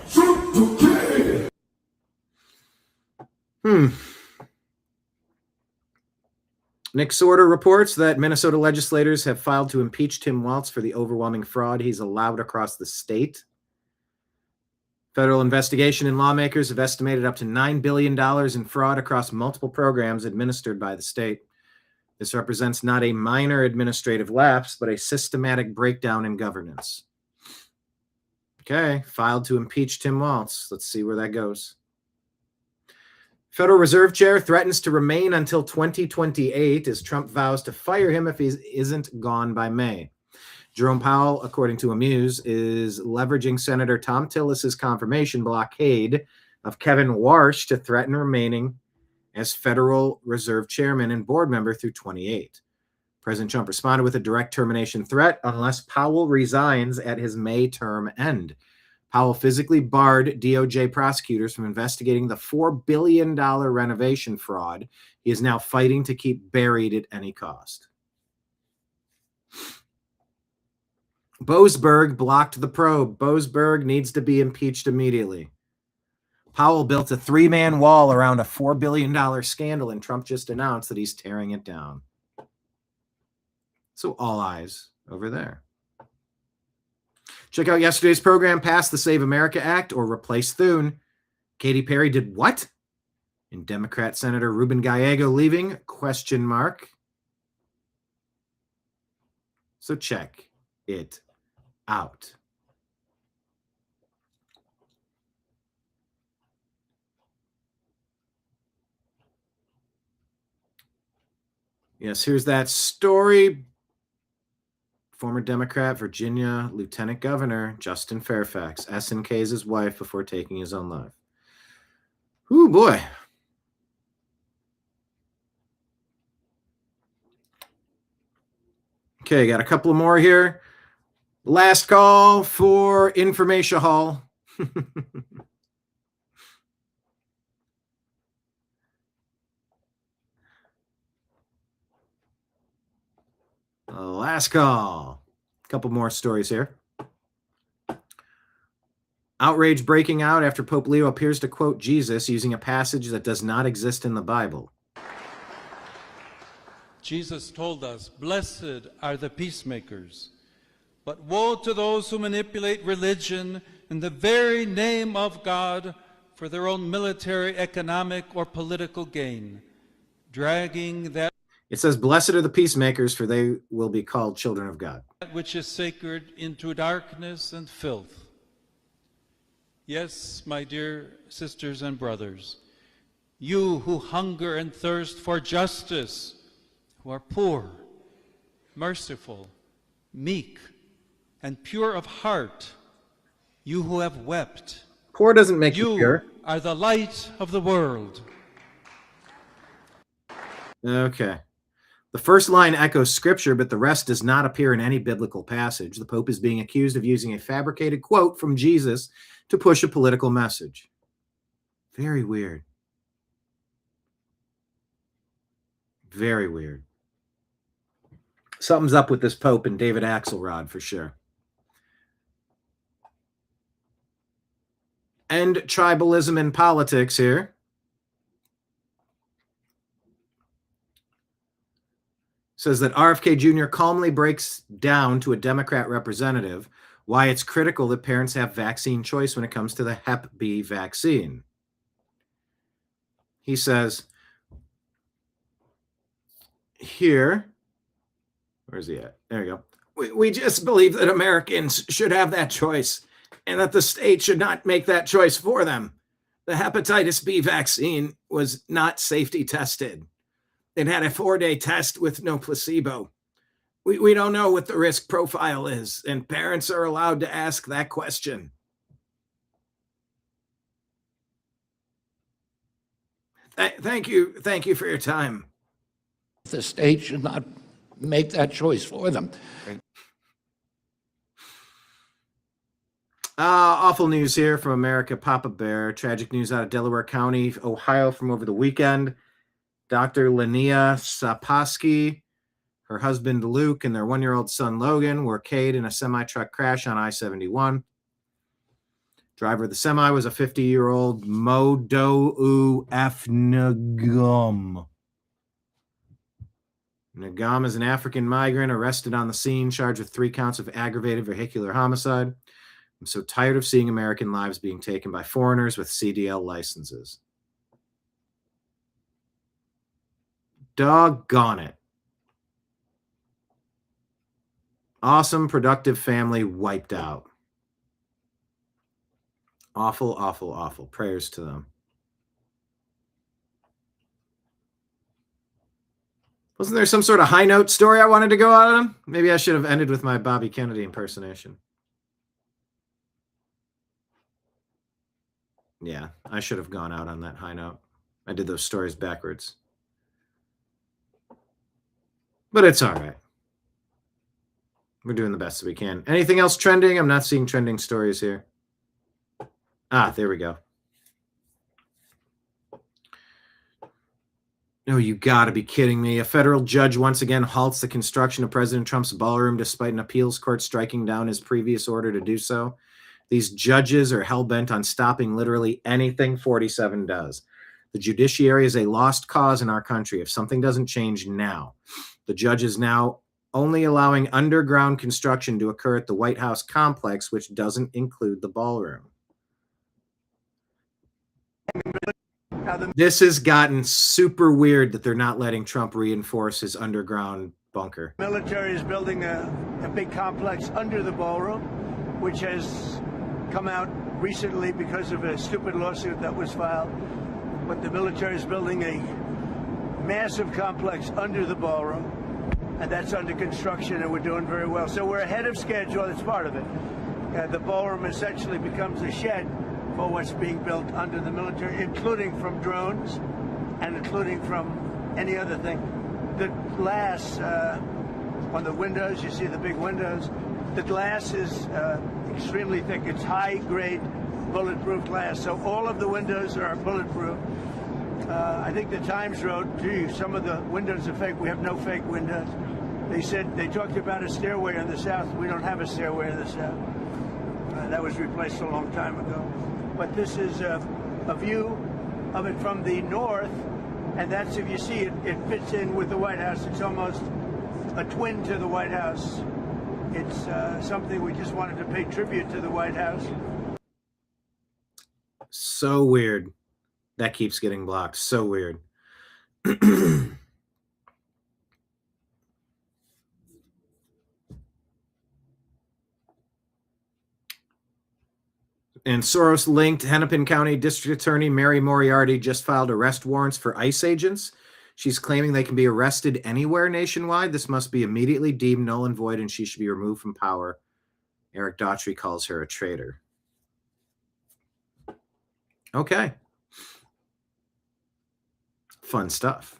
Shoot to kill. Nick Sorter reports that Minnesota legislators have filed to impeach Tim Walz for the overwhelming fraud he's allowed across the state. Federal investigation and lawmakers have estimated up to $9 billion in fraud across multiple programs administered by the state. This represents not a minor administrative lapse, but a systematic breakdown in governance. Okay, filed to impeach Tim Walz. Let's see where that goes. Federal Reserve Chair threatens to remain until 2028 as Trump vows to fire him if he isn't gone by May. Jerome Powell, according to Amuse, is leveraging Senator Tom Tillis's confirmation blockade of Kevin Warsh to threaten remaining as Federal Reserve Chairman and board member through 28. President Trump responded with a direct termination threat unless Powell resigns at his May term end. Powell physically barred DOJ prosecutors from investigating the $4 billion renovation fraud he is now fighting to keep buried at any cost. Boasberg blocked the probe. Boasberg needs to be impeached immediately. Powell built a three-man wall around a $4 billion scandal, and Trump just announced that he's tearing it down. So all eyes over there. Check out yesterday's program, Pass the Save America Act or Replace Thune. Katy Perry did what? And Democrat Senator Ruben Gallego leaving? Question mark. So check it out. Yes, here's that story. Former Democrat, Virginia Lieutenant Governor Justin Fairfax, SNK's his wife before taking his own life. Ooh, boy. Okay, got a couple more here. Last call for Information Hall. Last call. A couple more stories here. Outrage breaking out after Pope Leo appears to quote Jesus using a passage that does not exist in the Bible. Jesus told us, "Blessed are the peacemakers, But woe to those who manipulate religion in the very name of God for their own military, economic, or political gain, dragging that It says, "Blessed are the peacemakers, for they will be called children of God." which is sacred into darkness and filth. Yes, my dear sisters and brothers, you who hunger and thirst for justice, who are poor, merciful, meek, and pure of heart, you who have wept. Poor doesn't make you pure. Are the light of the world. Okay. The first line echoes scripture, but the rest does not appear in any biblical passage. The Pope is being accused of using a fabricated quote from Jesus to push a political message. Very weird. Very weird. Something's up with this Pope and David Axelrod for sure. End tribalism in politics here. Says that RFK Jr. calmly breaks down to a Democrat representative why it's critical that parents have vaccine choice when it comes to the Hep B vaccine. He says here, where's he at? There you go. We just believe that Americans should have that choice and that the state should not make that choice for them. The hepatitis B vaccine was not safety tested. It had a 4-day test with no placebo. We don't know what the risk profile is, and parents are allowed to ask that question. Thank you for your time. The state should not make that choice for them. Awful news here from America Papa Bear. Tragic news out of Delaware County, Ohio from over the weekend. Dr. Linnea Saposky, her husband Luke, and their 1-year-old son Logan were killed in a semi-truck crash on I-71. Driver of the semi was a 50-year-old Modou F. Nagam. Nagam is an African migrant arrested on the scene, charged with 3 counts of aggravated vehicular homicide. I'm so tired of seeing American lives being taken by foreigners with CDL licenses. Doggone it. Awesome, productive family wiped out. Awful, awful, awful. Prayers to them. Wasn't there some sort of high note story I wanted to go out on? Maybe I should have ended with my Bobby Kennedy impersonation. Yeah, I should have gone out on that high note. I did those stories backwards. But it's all right. We're doing the best that we can. Anything else trending? I'm not seeing trending stories here. There we go. No, you got to be kidding me. A federal judge once again halts the construction of President Trump's ballroom despite an appeals court striking down his previous order to do so. These judges are hell-bent on stopping literally anything 47 does. The judiciary is a lost cause in our country if something doesn't change now. The judge is now only allowing underground construction to occur at the White House complex, which doesn't include the ballroom. This has gotten super weird that they're not letting Trump reinforce his underground bunker. The military is building a big complex under the ballroom, which has come out recently because of a stupid lawsuit that was filed. But the military is building a massive complex under the ballroom, and that's under construction, and we're doing very well. So we're ahead of schedule. That's part of it. The ballroom essentially becomes a shed for what's being built under the military, including from drones and including from any other thing. The glass on the windows, you see the big windows, the glass is extremely thick. It's high-grade bulletproof glass, so all of the windows are bulletproof. I think the Times wrote, gee, some of the windows are fake. We have no fake windows. They talked about a stairway in the south. We don't have a stairway in the south. That was replaced a long time ago. But this is a view of it from the north, and that's, if you see it, it fits in with the White House. It's almost a twin to the White House It's something we just wanted to pay tribute to the White House. So weird. That keeps getting blocked. So weird. And Soros-linked Hennepin County District Attorney Mary Moriarty just filed arrest warrants for ICE agents. She's claiming they can be arrested anywhere nationwide. This must be immediately deemed null and void, and she should be removed from power. Eric Daughtry calls her a traitor. Okay. Fun stuff.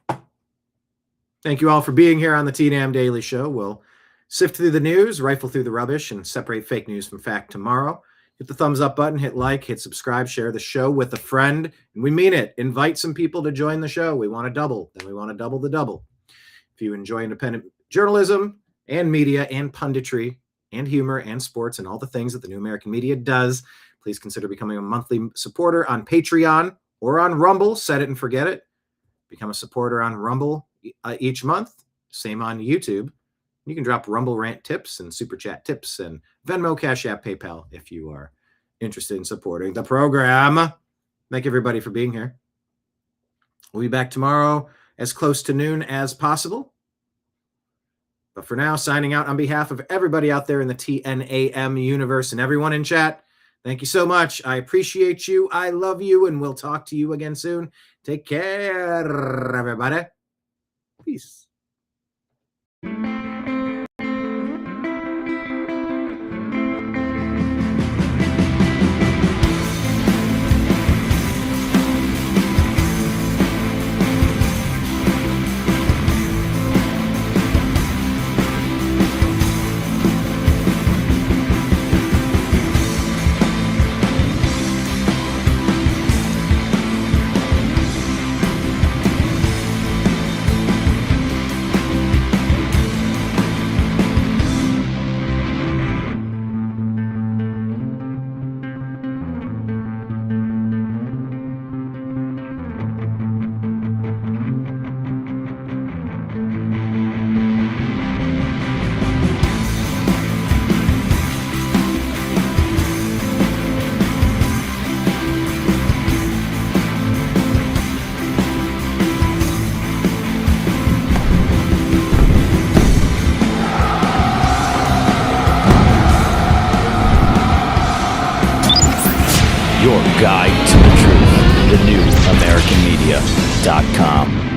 Thank you all for being here on the TNAM Daily Show. We'll sift through the news, rifle through the rubbish, and separate fake news from fact tomorrow. Hit the thumbs up button, hit like, hit subscribe, share the show with a friend. And we mean it. Invite some people to join the show. We want to double. Then we want to double the double. If you enjoy independent journalism and media and punditry and humor and sports and all the things that the New American Media does, please consider becoming a monthly supporter on Patreon or on Rumble. Set it and forget it. Become a supporter on Rumble each month. Same on YouTube. You can drop Rumble rant tips and Super Chat tips and Venmo, Cash App, PayPal if you are interested in supporting the program. Thank everybody for being here. We'll be back tomorrow as close to noon as possible. But for now, signing out on behalf of everybody out there in the TNAM universe and everyone in chat, thank you so much. I appreciate you. I love you, and we'll talk to you again soon. Take care, everybody. Peace. Your guide to the truth. TheNewAmericanMedia.com.